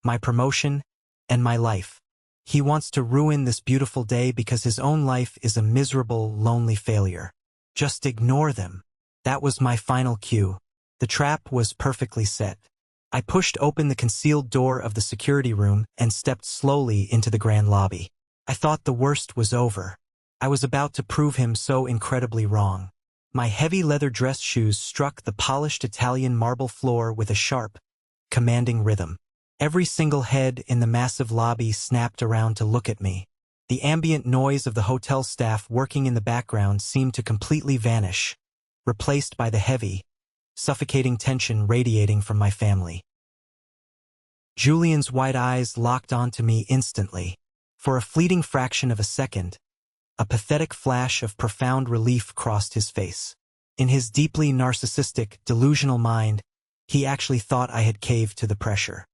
my promotion, and my life. He wants to ruin this beautiful day because his own life is a miserable, lonely failure. Just ignore them." That was my final cue. The trap was perfectly set. I pushed open the concealed door of the security room and stepped slowly into the grand lobby. I thought the worst was over. I was about to prove him so incredibly wrong. My heavy leather dress shoes struck the polished Italian marble floor with a sharp, commanding rhythm. Every single head in the massive lobby snapped around to look at me. The ambient noise of the hotel staff working in the background seemed to completely vanish, replaced by the heavy, suffocating tension radiating from my family. Julian's wide eyes locked onto me instantly. For a fleeting fraction of a second, a pathetic flash of profound relief crossed his face. In his deeply narcissistic, delusional mind, he actually thought I had caved to the pressure.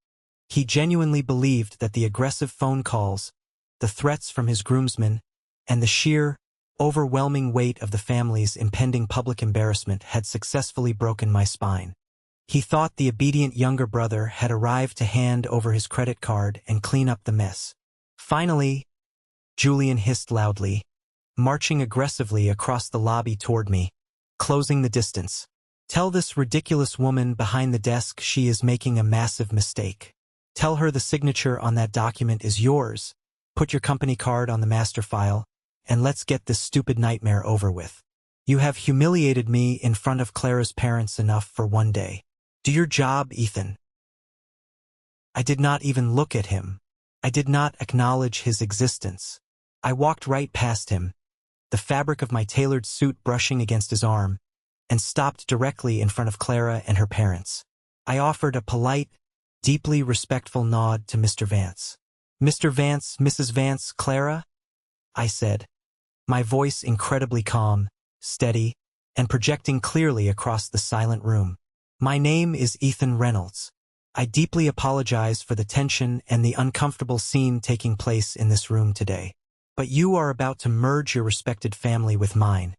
He genuinely believed that the aggressive phone calls, the threats from his groomsmen, and the sheer, overwhelming weight of the family's impending public embarrassment had successfully broken my spine. He thought the obedient younger brother had arrived to hand over his credit card and clean up the mess. Finally, Julian hissed loudly, marching aggressively across the lobby toward me, closing the distance. Tell this ridiculous woman behind the desk she is making a massive mistake. Tell her the signature on that document is yours. Put your company card on the master file, and let's get this stupid nightmare over with. You have humiliated me in front of Clara's parents enough for one day. Do your job, Ethan. I did not even look at him. I did not acknowledge his existence. I walked right past him, the fabric of my tailored suit brushing against his arm, and stopped directly in front of Clara and her parents. I offered a polite, deeply respectful nod to Mr. Vance. Mr. Vance, Mrs. Vance, Clara? I said, my voice incredibly calm, steady, and projecting clearly across the silent room. My name is Ethan Reynolds. I deeply apologize for the tension and the uncomfortable scene taking place in this room today. But you are about to merge your respected family with mine,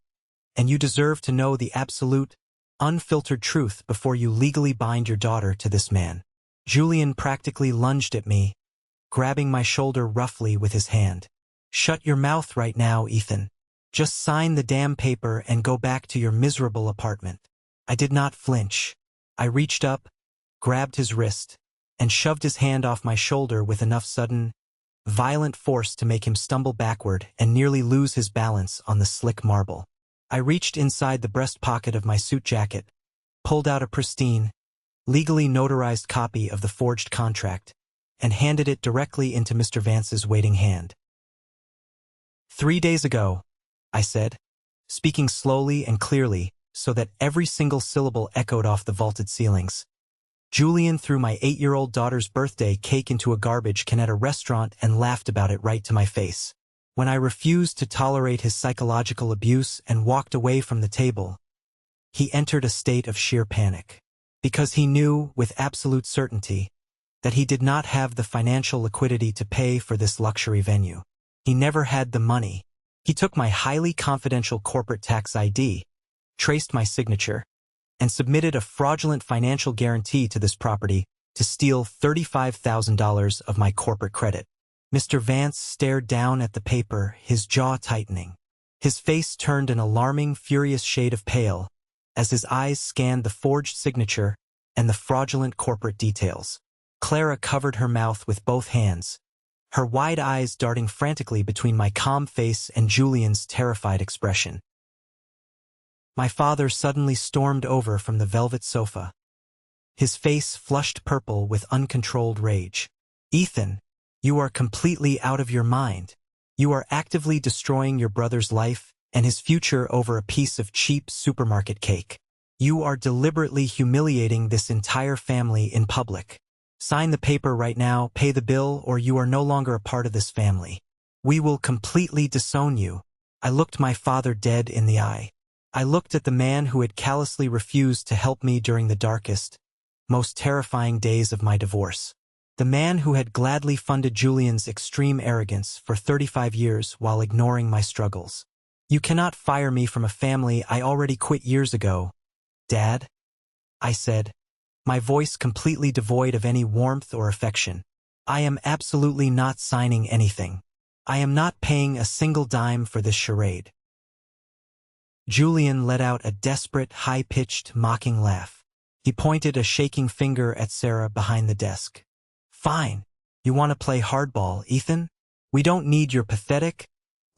and you deserve to know the absolute, unfiltered truth before you legally bind your daughter to this man. Julian practically lunged at me, grabbing my shoulder roughly with his hand. Shut your mouth right now, Ethan. Just sign the damn paper and go back to your miserable apartment. I did not flinch. I reached up, grabbed his wrist, and shoved his hand off my shoulder with enough sudden, violent force to make him stumble backward and nearly lose his balance on the slick marble. I reached inside the breast pocket of my suit jacket, pulled out a pristine, legally notarized copy of the forged contract, and handed it directly into Mr. Vance's waiting hand. 3 days ago, I said, speaking slowly and clearly so that every single syllable echoed off the vaulted ceilings. Julian threw my 8-year-old daughter's birthday cake into a garbage can at a restaurant and laughed about it right to my face. When I refused to tolerate his psychological abuse and walked away from the table, he entered a state of sheer panic. Because he knew, with absolute certainty, that he did not have the financial liquidity to pay for this luxury venue. He never had the money. He took my highly confidential corporate tax ID, traced my signature, and submitted a fraudulent financial guarantee to this property to steal $35,000 of my corporate credit. Mr. Vance stared down at the paper, his jaw tightening. His face turned an alarming, furious shade of pale as his eyes scanned the forged signature and the fraudulent corporate details. Clara covered her mouth with both hands, her wide eyes darting frantically between my calm face and Julian's terrified expression. My father suddenly stormed over from the velvet sofa, his face flushed purple with uncontrolled rage. Ethan, you are completely out of your mind. You are actively destroying your brother's life and his future over a piece of cheap supermarket cake. You are deliberately humiliating this entire family in public. Sign the paper right now, pay the bill, or you are no longer a part of this family. We will completely disown you. I looked my father dead in the eye. I looked at the man who had callously refused to help me during the darkest, most terrifying days of my divorce. The man who had gladly funded Julian's extreme arrogance for 35 years while ignoring my struggles. You cannot fire me from a family I already quit years ago, Dad, I said, my voice completely devoid of any warmth or affection. I am absolutely not signing anything. I am not paying a single dime for this charade. Julian let out a desperate, high-pitched, mocking laugh. He pointed a shaking finger at Sarah behind the desk. Fine. You want to play hardball, Ethan? We don't need your pathetic,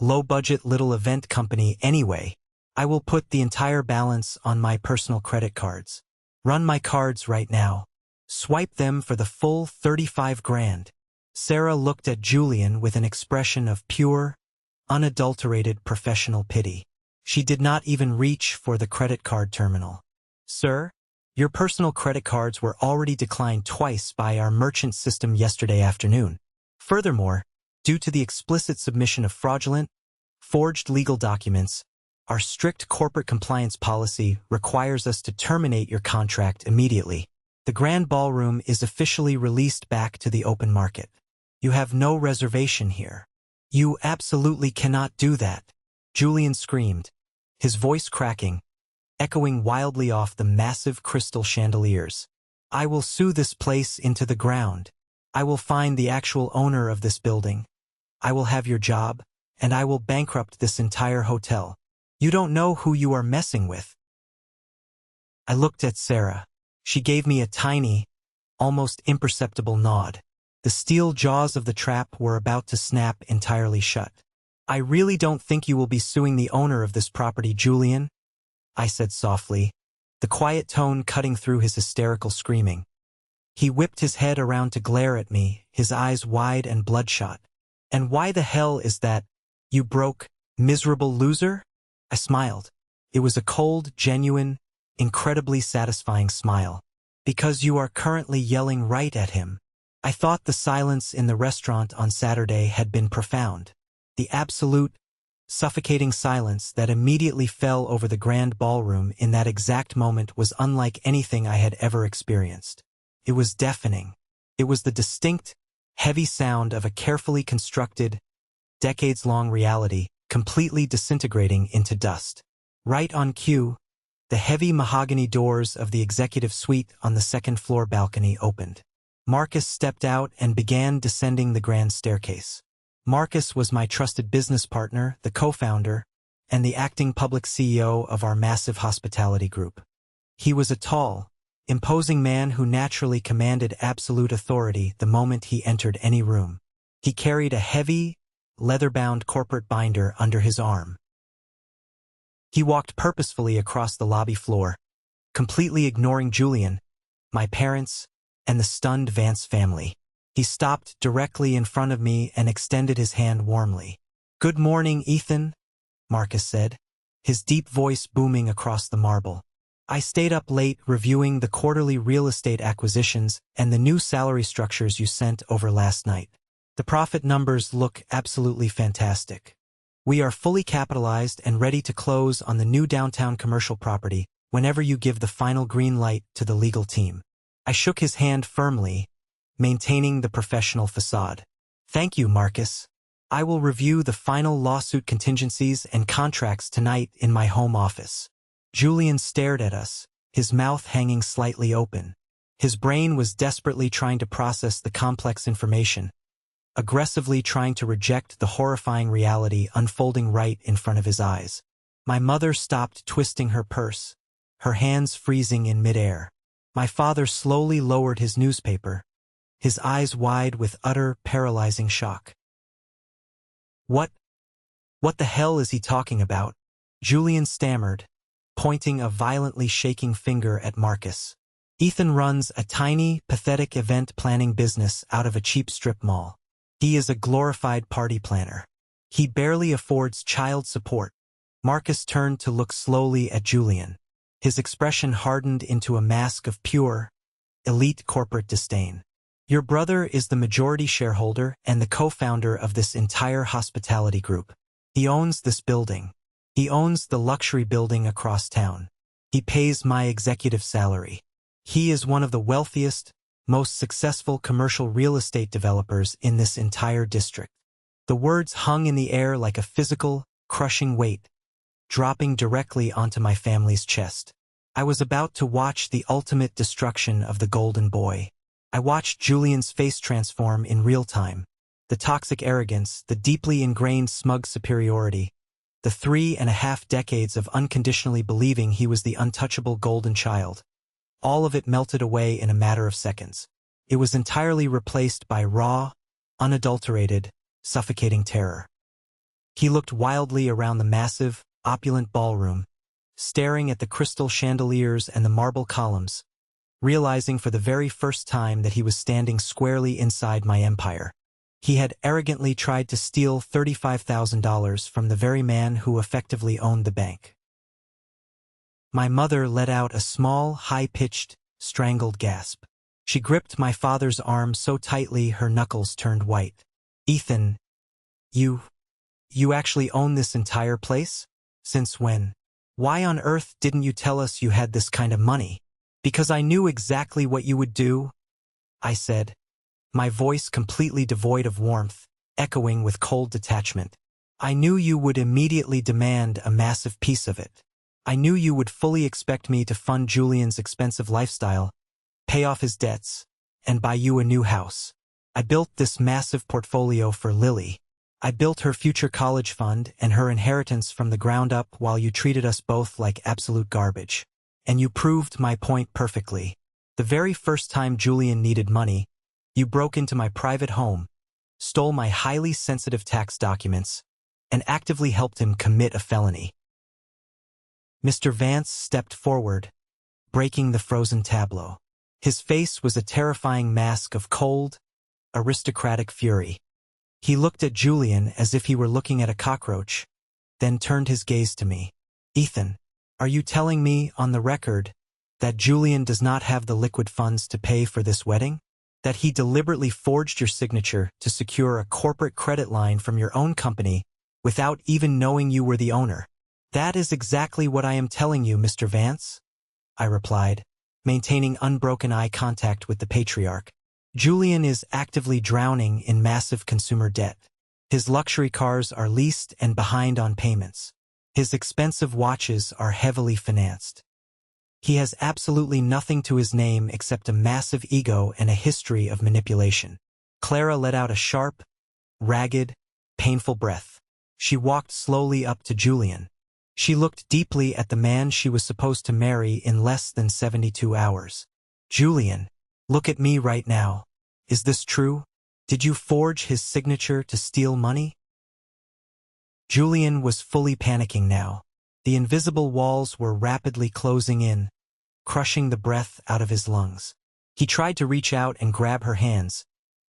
low-budget little event company anyway. I will put the entire balance on my personal credit cards. Run my cards right now. Swipe them for the full 35 grand. Sarah looked at Julian with an expression of pure, unadulterated professional pity. She did not even reach for the credit card terminal. Sir, your personal credit cards were already declined twice by our merchant system yesterday afternoon. Furthermore, due to the explicit submission of fraudulent, forged legal documents, our strict corporate compliance policy requires us to terminate your contract immediately. The Grand Ballroom is officially released back to the open market. You have no reservation here. You absolutely cannot do that, Julian screamed, his voice cracking, echoing wildly off the massive crystal chandeliers. I will sue this place into the ground. I will find the actual owner of this building. I will have your job, and I will bankrupt this entire hotel. You don't know who you are messing with. I looked at Sarah. She gave me a tiny, almost imperceptible nod. The steel jaws of the trap were about to snap entirely shut. I really don't think you will be suing the owner of this property, Julian, I said softly, the quiet tone cutting through his hysterical screaming. He whipped his head around to glare at me, his eyes wide and bloodshot. And why the hell is that, you broke, miserable loser? I smiled. It was a cold, genuine, incredibly satisfying smile. Because you are currently yelling right at him. I thought the silence in the restaurant on Saturday had been profound. The absolute, suffocating silence that immediately fell over the Grand Ballroom in that exact moment was unlike anything I had ever experienced. It was deafening. It was the distinct, heavy sound of a carefully constructed, decades-long reality completely disintegrating into dust. Right on cue, the heavy mahogany doors of the executive suite on the second-floor balcony opened. Marcus stepped out and began descending the grand staircase. Marcus was my trusted business partner, the co-founder, and the acting public CEO of our massive hospitality group. He was a tall, imposing man who naturally commanded absolute authority the moment he entered any room. He carried a heavy, leather-bound corporate binder under his arm. He walked purposefully across the lobby floor, completely ignoring Julian, my parents, and the stunned Vance family. He stopped directly in front of me and extended his hand warmly. "Good morning, Ethan," Marcus said, his deep voice booming across the marble. "I stayed up late reviewing the quarterly real estate acquisitions and the new salary structures you sent over last night. The profit numbers look absolutely fantastic. We are fully capitalized and ready to close on the new downtown commercial property whenever you give the final green light to the legal team." I shook his hand firmly, maintaining the professional facade. "Thank you, Marcus. I will review the final lawsuit contingencies and contracts tonight in my home office." Julian stared at us, his mouth hanging slightly open. His brain was desperately trying to process the complex information, aggressively trying to reject the horrifying reality unfolding right in front of his eyes. My mother stopped twisting her purse, her hands freezing in midair. My father slowly lowered his newspaper, his eyes wide with utter, paralyzing shock. What the hell is he talking about?" Julian stammered, pointing a violently shaking finger at Marcus. "Ethan runs a tiny, pathetic event planning business out of a cheap strip mall. He is a glorified party planner. He barely affords child support." Marcus turned to look slowly at Julian. His expression hardened into a mask of pure, elite corporate disdain. "Your brother is the majority shareholder and the co-founder of this entire hospitality group. He owns this building. He owns the luxury building across town. He pays my executive salary. He is one of the wealthiest, most successful commercial real estate developers in this entire district." The words hung in the air like a physical, crushing weight, dropping directly onto my family's chest. I was about to watch the ultimate destruction of the golden boy. I watched Julian's face transform in real time. The toxic arrogance, the deeply ingrained smug superiority, the 3.5 decades of unconditionally believing he was the untouchable golden child. All of it melted away in a matter of seconds. It was entirely replaced by raw, unadulterated, suffocating terror. He looked wildly around the massive, opulent ballroom, staring at the crystal chandeliers and the marble columns, realizing for the very first time that he was standing squarely inside my empire. He had arrogantly tried to steal $35,000 from the very man who effectively owned the bank. My mother let out a small, high-pitched, strangled gasp. She gripped my father's arm so tightly her knuckles turned white. "Ethan, you actually own this entire place? Since when? Why on earth didn't you tell us you had this kind of money?" "Because I knew exactly what you would do," I said, my voice completely devoid of warmth, echoing with cold detachment. "I knew you would immediately demand a massive piece of it. I knew you would fully expect me to fund Julian's expensive lifestyle, pay off his debts, and buy you a new house. I built this massive portfolio for Lily. I built her future college fund and her inheritance from the ground up while you treated us both like absolute garbage. And you proved my point perfectly. The very first time Julian needed money, you broke into my private home, stole my highly sensitive tax documents, and actively helped him commit a felony." Mr. Vance stepped forward, breaking the frozen tableau. His face was a terrifying mask of cold, aristocratic fury. He looked at Julian as if he were looking at a cockroach, then turned his gaze to me. "Ethan, are you telling me, on the record, that Julian does not have the liquid funds to pay for this wedding? That he deliberately forged your signature to secure a corporate credit line from your own company without even knowing you were the owner?" "That is exactly what I am telling you, Mr. Vance," I replied, maintaining unbroken eye contact with the patriarch. "Julian is actively drowning in massive consumer debt. His luxury cars are leased and behind on payments. His expensive watches are heavily financed. He has absolutely nothing to his name except a massive ego and a history of manipulation." Clara let out a sharp, ragged, painful breath. She walked slowly up to Julian. She looked deeply at the man she was supposed to marry in less than 72 hours. "Julian, look at me right now. Is this true? Did you forge his signature to steal money?" Julian was fully panicking now. The invisible walls were rapidly closing in, crushing the breath out of his lungs. He tried to reach out and grab her hands,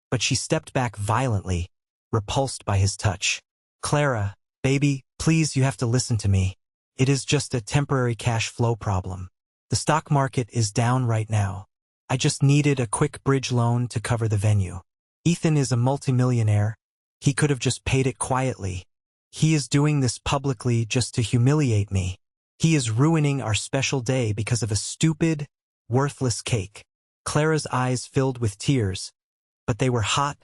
but she stepped back violently, repulsed by his touch. "Clara, baby, please, you have to listen to me. It is just a temporary cash flow problem. The stock market is down right now. I just needed a quick bridge loan to cover the venue. Ethan is a multimillionaire. He could have just paid it quietly. He is doing this publicly just to humiliate me. He is ruining our special day because of a stupid, worthless cake." Clara's eyes filled with tears, but they were hot,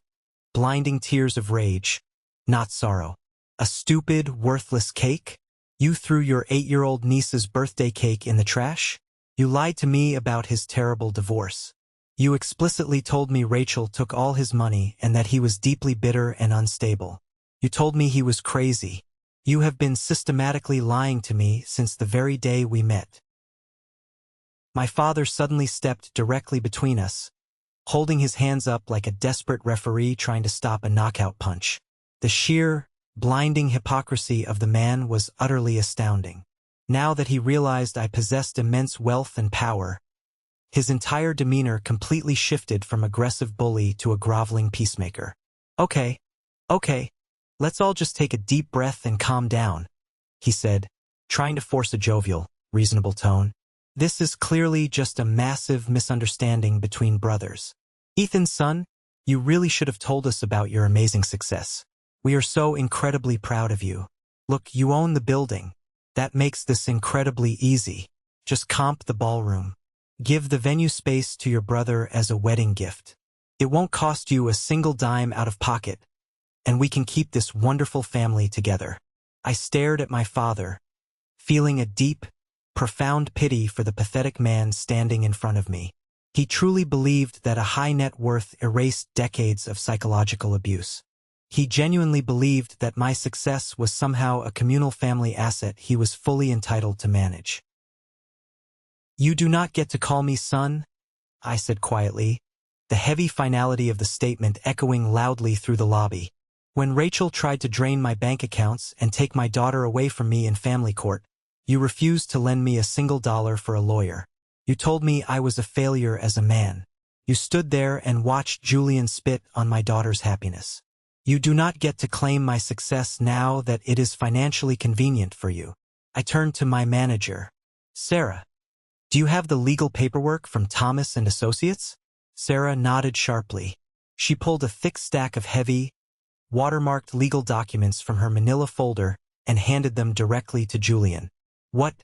blinding tears of rage, not sorrow. "A stupid, worthless cake? You threw your 8-year-old niece's birthday cake in the trash? You lied to me about his terrible divorce. You explicitly told me Rachel took all his money and that he was deeply bitter and unstable. You told me he was crazy. You have been systematically lying to me since the very day we met." My father suddenly stepped directly between us, holding his hands up like a desperate referee trying to stop a knockout punch. The sheer, blinding hypocrisy of the man was utterly astounding. Now that he realized I possessed immense wealth and power, his entire demeanor completely shifted from aggressive bully to a groveling peacemaker. Okay, let's all just take a deep breath and calm down," he said, trying to force a jovial, reasonable tone. "This is clearly just a massive misunderstanding between brothers. Ethan's son, you really should have told us about your amazing success. We are so incredibly proud of you. Look, you own the building. That makes this incredibly easy. Just comp the ballroom. Give the venue space to your brother as a wedding gift. It won't cost you a single dime out of pocket, and we can keep this wonderful family together." I stared at my father, feeling a deep, profound pity for the pathetic man standing in front of me. He truly believed that a high net worth erased decades of psychological abuse. He genuinely believed that my success was somehow a communal family asset he was fully entitled to manage. "You do not get to call me son," I said quietly, the heavy finality of the statement echoing loudly through the lobby. When Rachel tried to drain my bank accounts and take my daughter away from me in family court, you refused to lend me a single dollar for a lawyer. You told me I was a failure as a man. You stood there and watched Julian spit on my daughter's happiness. You do not get to claim my success now that it is financially convenient for you. I turned to my manager. Sarah, do you have the legal paperwork from Thomas and Associates? Sarah nodded sharply. She pulled a thick stack of heavy, watermarked legal documents from her manila folder and handed them directly to Julian. What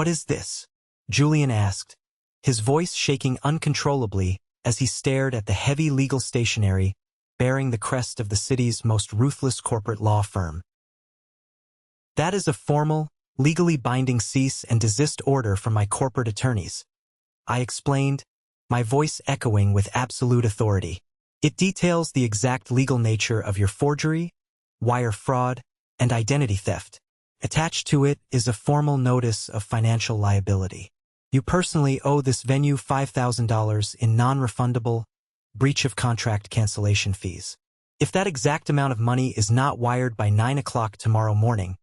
is this? Julian asked, his voice shaking uncontrollably as he stared at the heavy legal stationery bearing the crest of the city's most ruthless corporate law firm. That is a formal, legally binding cease and desist order from my corporate attorneys, I explained, my voice echoing with absolute authority. It details the exact legal nature of your forgery, wire fraud, and identity theft. Attached to it is a formal notice of financial liability. You personally owe this venue $5,000 in non-refundable, breach of contract cancellation fees. If that exact amount of money is not wired by 9 o'clock tomorrow morning,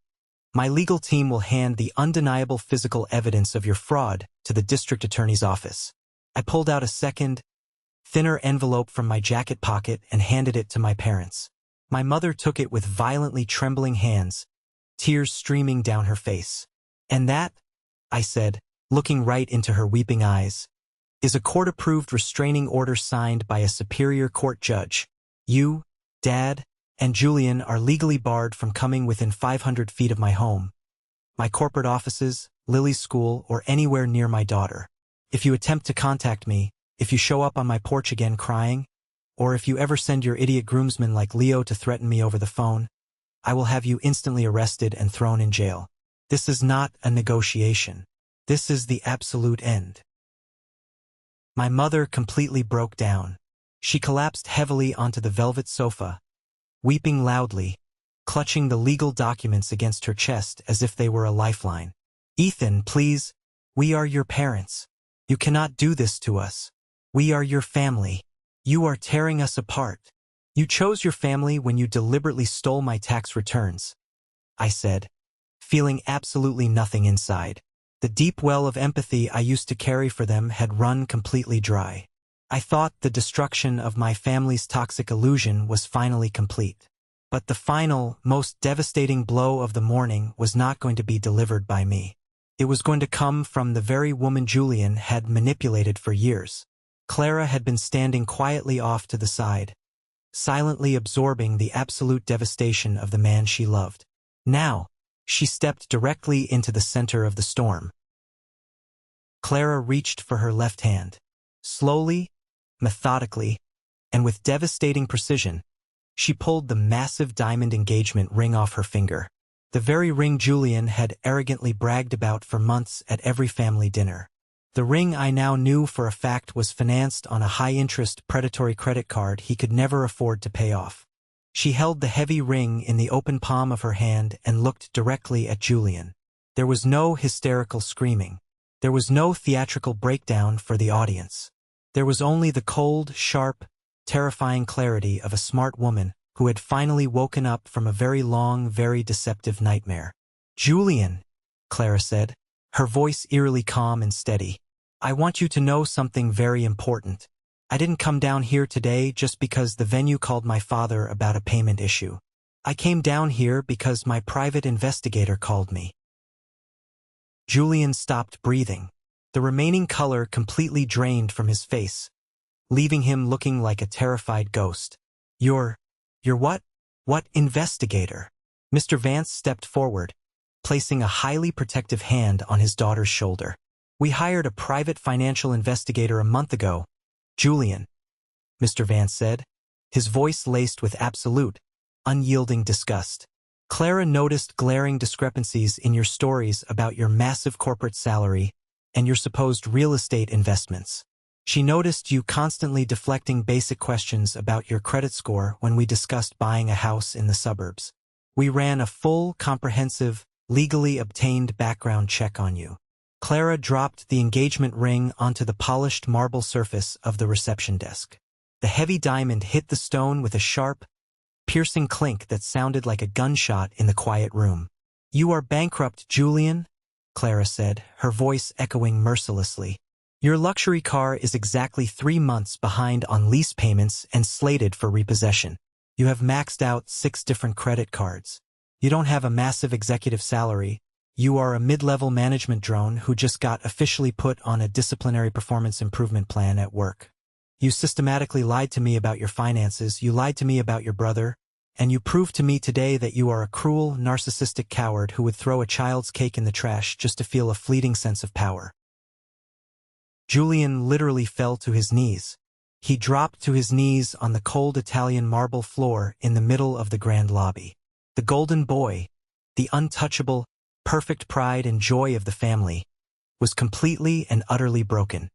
my legal team will hand the undeniable physical evidence of your fraud to the district attorney's office. I pulled out a second, thinner envelope from my jacket pocket and handed it to my parents. My mother took it with violently trembling hands, tears streaming down her face. And that, I said, looking right into her weeping eyes, is a court-approved restraining order signed by a superior court judge. You, Dad, and Julian are legally barred from coming within 500 feet of my home, my corporate offices, Lily's school, or anywhere near my daughter. If you attempt to contact me, if you show up on my porch again crying, or if you ever send your idiot groomsman like Leo to threaten me over the phone, I will have you instantly arrested and thrown in jail. This is not a negotiation. This is the absolute end. My mother completely broke down. She collapsed heavily onto the velvet sofa, weeping loudly, clutching the legal documents against her chest as if they were a lifeline. Ethan, please, we are your parents. You cannot do this to us. We are your family. You are tearing us apart. You chose your family when you deliberately stole my tax returns, I said, feeling absolutely nothing inside. The deep well of empathy I used to carry for them had run completely dry. I thought the destruction of my family's toxic illusion was finally complete. But the final, most devastating blow of the morning was not going to be delivered by me. It was going to come from the very woman Julian had manipulated for years. Clara had been standing quietly off to the side, silently absorbing the absolute devastation of the man she loved. Now, she stepped directly into the center of the storm. Clara reached for her left hand. Slowly, methodically, and with devastating precision, she pulled the massive diamond engagement ring off her finger. The very ring Julian had arrogantly bragged about for months at every family dinner. The ring I now knew for a fact was financed on a high-interest predatory credit card he could never afford to pay off. She held the heavy ring in the open palm of her hand and looked directly at Julian. There was no hysterical screaming. There was no theatrical breakdown for the audience. There was only the cold, sharp, terrifying clarity of a smart woman who had finally woken up from a very long, very deceptive nightmare. Julian, Clara said, her voice eerily calm and steady. I want you to know something very important. I didn't come down here today just because the venue called my father about a payment issue. I came down here because my private investigator called me. Julian stopped breathing. The remaining color completely drained from his face, leaving him looking like a terrified ghost. You're what? What investigator? Mr. Vance stepped forward, placing a highly protective hand on his daughter's shoulder. We hired a private financial investigator a month ago, Julian, Mr. Vance said, his voice laced with absolute, unyielding disgust. Clara noticed glaring discrepancies in your stories about your massive corporate salary and your supposed real estate investments. She noticed you constantly deflecting basic questions about your credit score when we discussed buying a house in the suburbs. We ran a full, comprehensive, legally obtained background check on you. Clara dropped the engagement ring onto the polished marble surface of the reception desk. The heavy diamond hit the stone with a sharp, piercing clink that sounded like a gunshot in the quiet room. "You are bankrupt, Julian," Clara said, her voice echoing mercilessly. "Your luxury car is exactly 3 months behind on lease payments and slated for repossession. You have maxed out 6 different credit cards. You don't have a massive executive salary. You are a mid-level management drone who just got officially put on a disciplinary performance improvement plan at work. You systematically lied to me about your finances, you lied to me about your brother, and you proved to me today that you are a cruel, narcissistic coward who would throw a child's cake in the trash just to feel a fleeting sense of power." Julian literally fell to his knees. He dropped to his knees on the cold Italian marble floor in the middle of the grand lobby. The golden boy, the untouchable, perfect pride and joy of the family, was completely and utterly broken.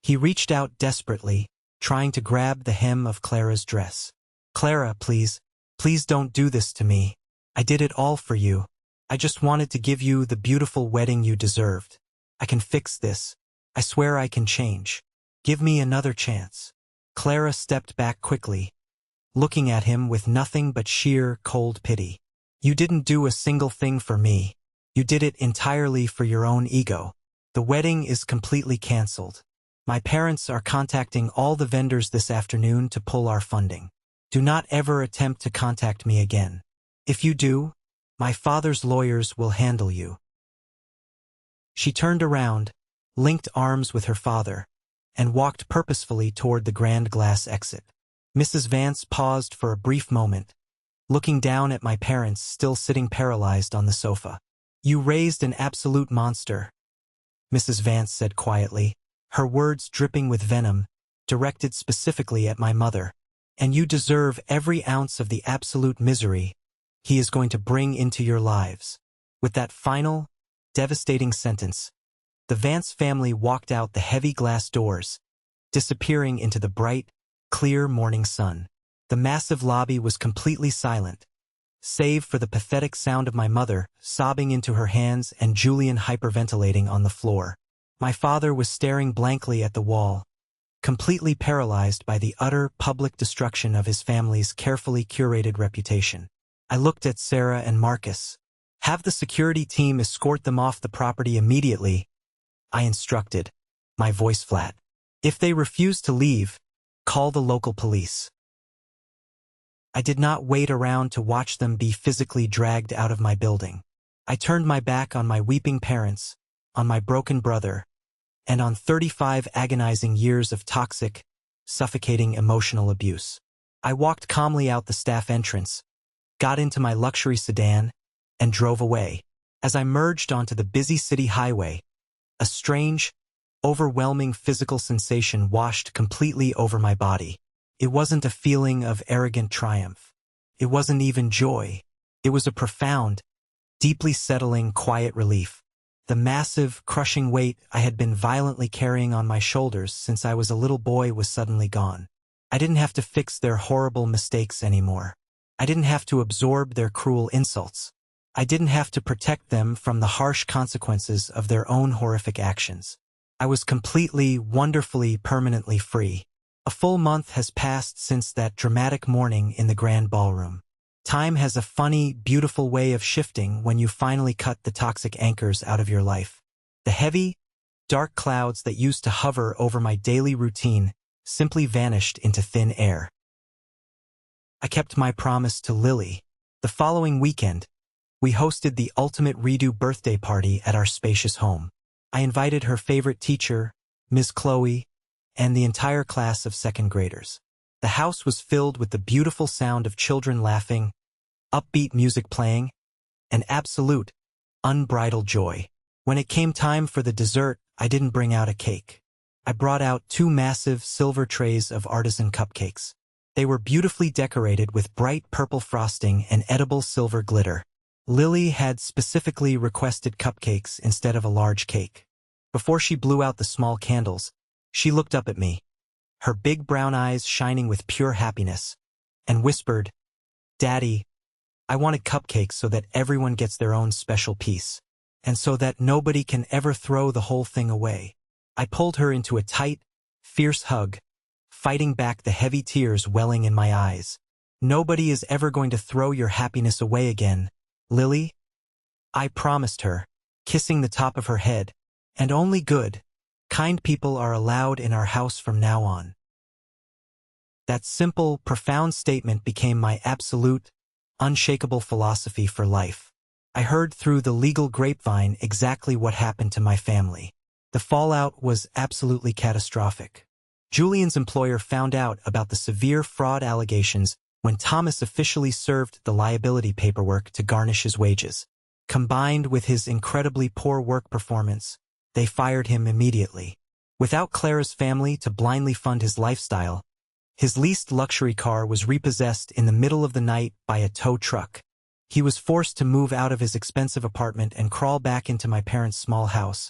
He reached out desperately, trying to grab the hem of Clara's dress. "Clara, please, please don't do this to me. I did it all for you. I just wanted to give you the beautiful wedding you deserved. I can fix this. I swear I can change. Give me another chance." Clara stepped back quickly, looking at him with nothing but sheer, cold pity. "You didn't do a single thing for me. You did it entirely for your own ego. The wedding is completely canceled. My parents are contacting all the vendors this afternoon to pull our funding. Do not ever attempt to contact me again. If you do, my father's lawyers will handle you." She turned around, linked arms with her father, and walked purposefully toward the grand glass exit. Mrs. Vance paused for a brief moment, looking down at my parents still sitting paralyzed on the sofa. "You raised an absolute monster," Mrs. Vance said quietly, her words dripping with venom, directed specifically at my mother. "And you deserve every ounce of the absolute misery he is going to bring into your lives." With that final, devastating sentence, the Vance family walked out the heavy glass doors, disappearing into the bright, clear morning sun. The massive lobby was completely silent, save for the pathetic sound of my mother sobbing into her hands and Julian hyperventilating on the floor. My father was staring blankly at the wall, completely paralyzed by the utter public destruction of his family's carefully curated reputation. I looked at Sarah and Marcus. "Have the security team escort them off the property immediately," I instructed, my voice flat. "If they refuse to leave, call the local police." I did not wait around to watch them be physically dragged out of my building. I turned my back on my weeping parents, on my broken brother, and on 35 agonizing years of toxic, suffocating emotional abuse. I walked calmly out the staff entrance, got into my luxury sedan, and drove away. As I merged onto the busy city highway, a strange, overwhelming physical sensation washed completely over my body. It wasn't a feeling of arrogant triumph. It wasn't even joy. It was a profound, deeply settling, quiet relief. The massive, crushing weight I had been violently carrying on my shoulders since I was a little boy was suddenly gone. I didn't have to fix their horrible mistakes anymore. I didn't have to absorb their cruel insults. I didn't have to protect them from the harsh consequences of their own horrific actions. I was completely, wonderfully, permanently free. A full month has passed since that dramatic morning in the grand ballroom. Time has a funny, beautiful way of shifting when you finally cut the toxic anchors out of your life. The heavy, dark clouds that used to hover over my daily routine simply vanished into thin air. I kept my promise to Lily. The following weekend, we hosted the ultimate redo birthday party at our spacious home. I invited her favorite teacher, Ms. Chloe, and the entire class of second graders. The house was filled with the beautiful sound of children laughing, upbeat music playing, and absolute, unbridled joy. When it came time for the dessert, I didn't bring out a cake. I brought out 2 massive silver trays of artisan cupcakes. They were beautifully decorated with bright purple frosting and edible silver glitter. Lily had specifically requested cupcakes instead of a large cake. Before she blew out the small candles, she looked up at me, her big brown eyes shining with pure happiness, and whispered, "Daddy, I wanted cupcakes so that everyone gets their own special piece, and so that nobody can ever throw the whole thing away." I pulled her into a tight, fierce hug, fighting back the heavy tears welling in my eyes. Nobody is ever going to throw your happiness away again, Lily. I promised her, kissing the top of her head, and only good, kind people are allowed in our house from now on. That simple, profound statement became my absolute, unshakable philosophy for life. I heard through the legal grapevine exactly what happened to my family. The fallout was absolutely catastrophic. Julian's employer found out about the severe fraud allegations when Thomas officially served the liability paperwork to garnish his wages. Combined with his incredibly poor work performance, they fired him immediately. Without Clara's family to blindly fund his lifestyle, his leased luxury car was repossessed in the middle of the night by a tow truck. He was forced to move out of his expensive apartment and crawl back into my parents' small house.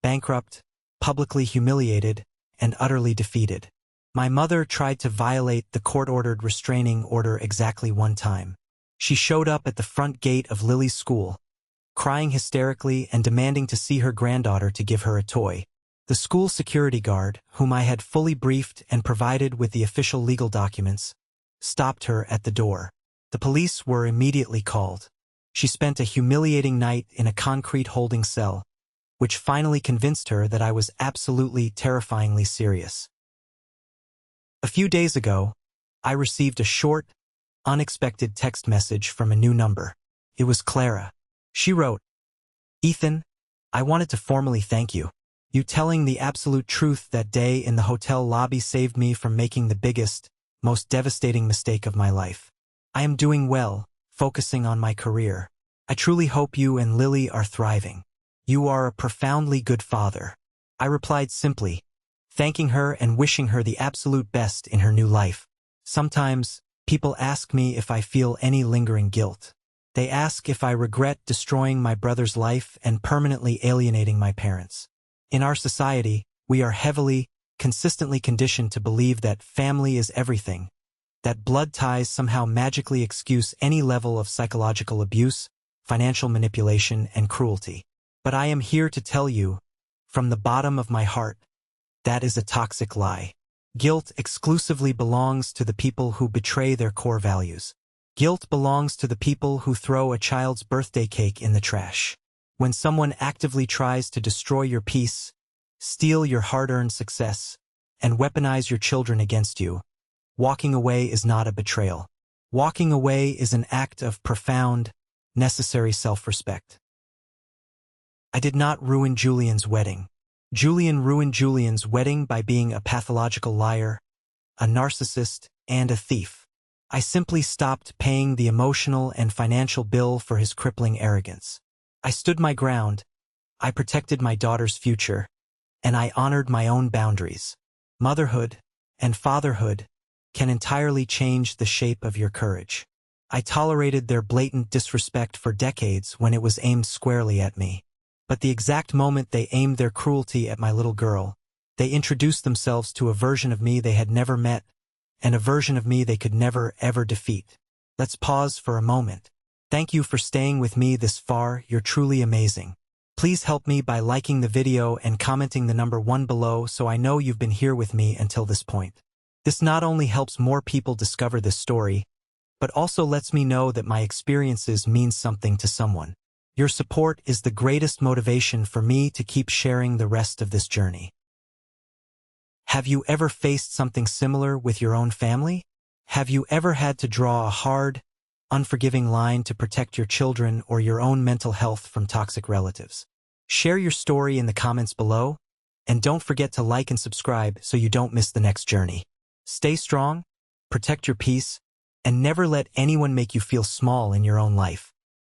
Bankrupt, publicly humiliated, and utterly defeated. My mother tried to violate the court-ordered restraining order exactly one time. She showed up at the front gate of Lily's school, crying hysterically and demanding to see her granddaughter to give her a toy. The school security guard, whom I had fully briefed and provided with the official legal documents, stopped her at the door. The police were immediately called. She spent a humiliating night in a concrete holding cell, which finally convinced her that I was absolutely terrifyingly serious. A few days ago, I received a short, unexpected text message from a new number. It was Clara. She wrote, "Ethan, I wanted to formally thank you. You telling the absolute truth that day in the hotel lobby saved me from making the biggest, most devastating mistake of my life. I am doing well, focusing on my career. I truly hope you and Lily are thriving. You are a profoundly good father." I replied simply, thanking her and wishing her the absolute best in her new life. Sometimes, people ask me if I feel any lingering guilt. They ask if I regret destroying my brother's life and permanently alienating my parents. In our society, we are heavily, consistently conditioned to believe that family is everything, that blood ties somehow magically excuse any level of psychological abuse, financial manipulation, and cruelty. But I am here to tell you, from the bottom of my heart, that is a toxic lie. Guilt exclusively belongs to the people who betray their core values. Guilt belongs to the people who throw a child's birthday cake in the trash. When someone actively tries to destroy your peace, steal your hard-earned success, and weaponize your children against you, walking away is not a betrayal. Walking away is an act of profound, necessary self-respect. I did not ruin Julian's wedding. Julian ruined Julian's wedding by being a pathological liar, a narcissist, and a thief. I simply stopped paying the emotional and financial bill for his crippling arrogance. I stood my ground, I protected my daughter's future, and I honored my own boundaries. Motherhood and fatherhood can entirely change the shape of your courage. I tolerated their blatant disrespect for decades when it was aimed squarely at me. But the exact moment they aimed their cruelty at my little girl, they introduced themselves to a version of me they had never met, and a version of me they could never, ever defeat. Let's pause for a moment. Thank you for staying with me this far, you're truly amazing. Please help me by liking the video and commenting the number 1 below so I know you've been here with me until this point. This not only helps more people discover this story, but also lets me know that my experiences mean something to someone. Your support is the greatest motivation for me to keep sharing the rest of this journey. Have you ever faced something similar with your own family? Have you ever had to draw a hard, unforgiving line to protect your children or your own mental health from toxic relatives? Share your story in the comments below, and don't forget to like and subscribe so you don't miss the next journey. Stay strong, protect your peace, and never let anyone make you feel small in your own life.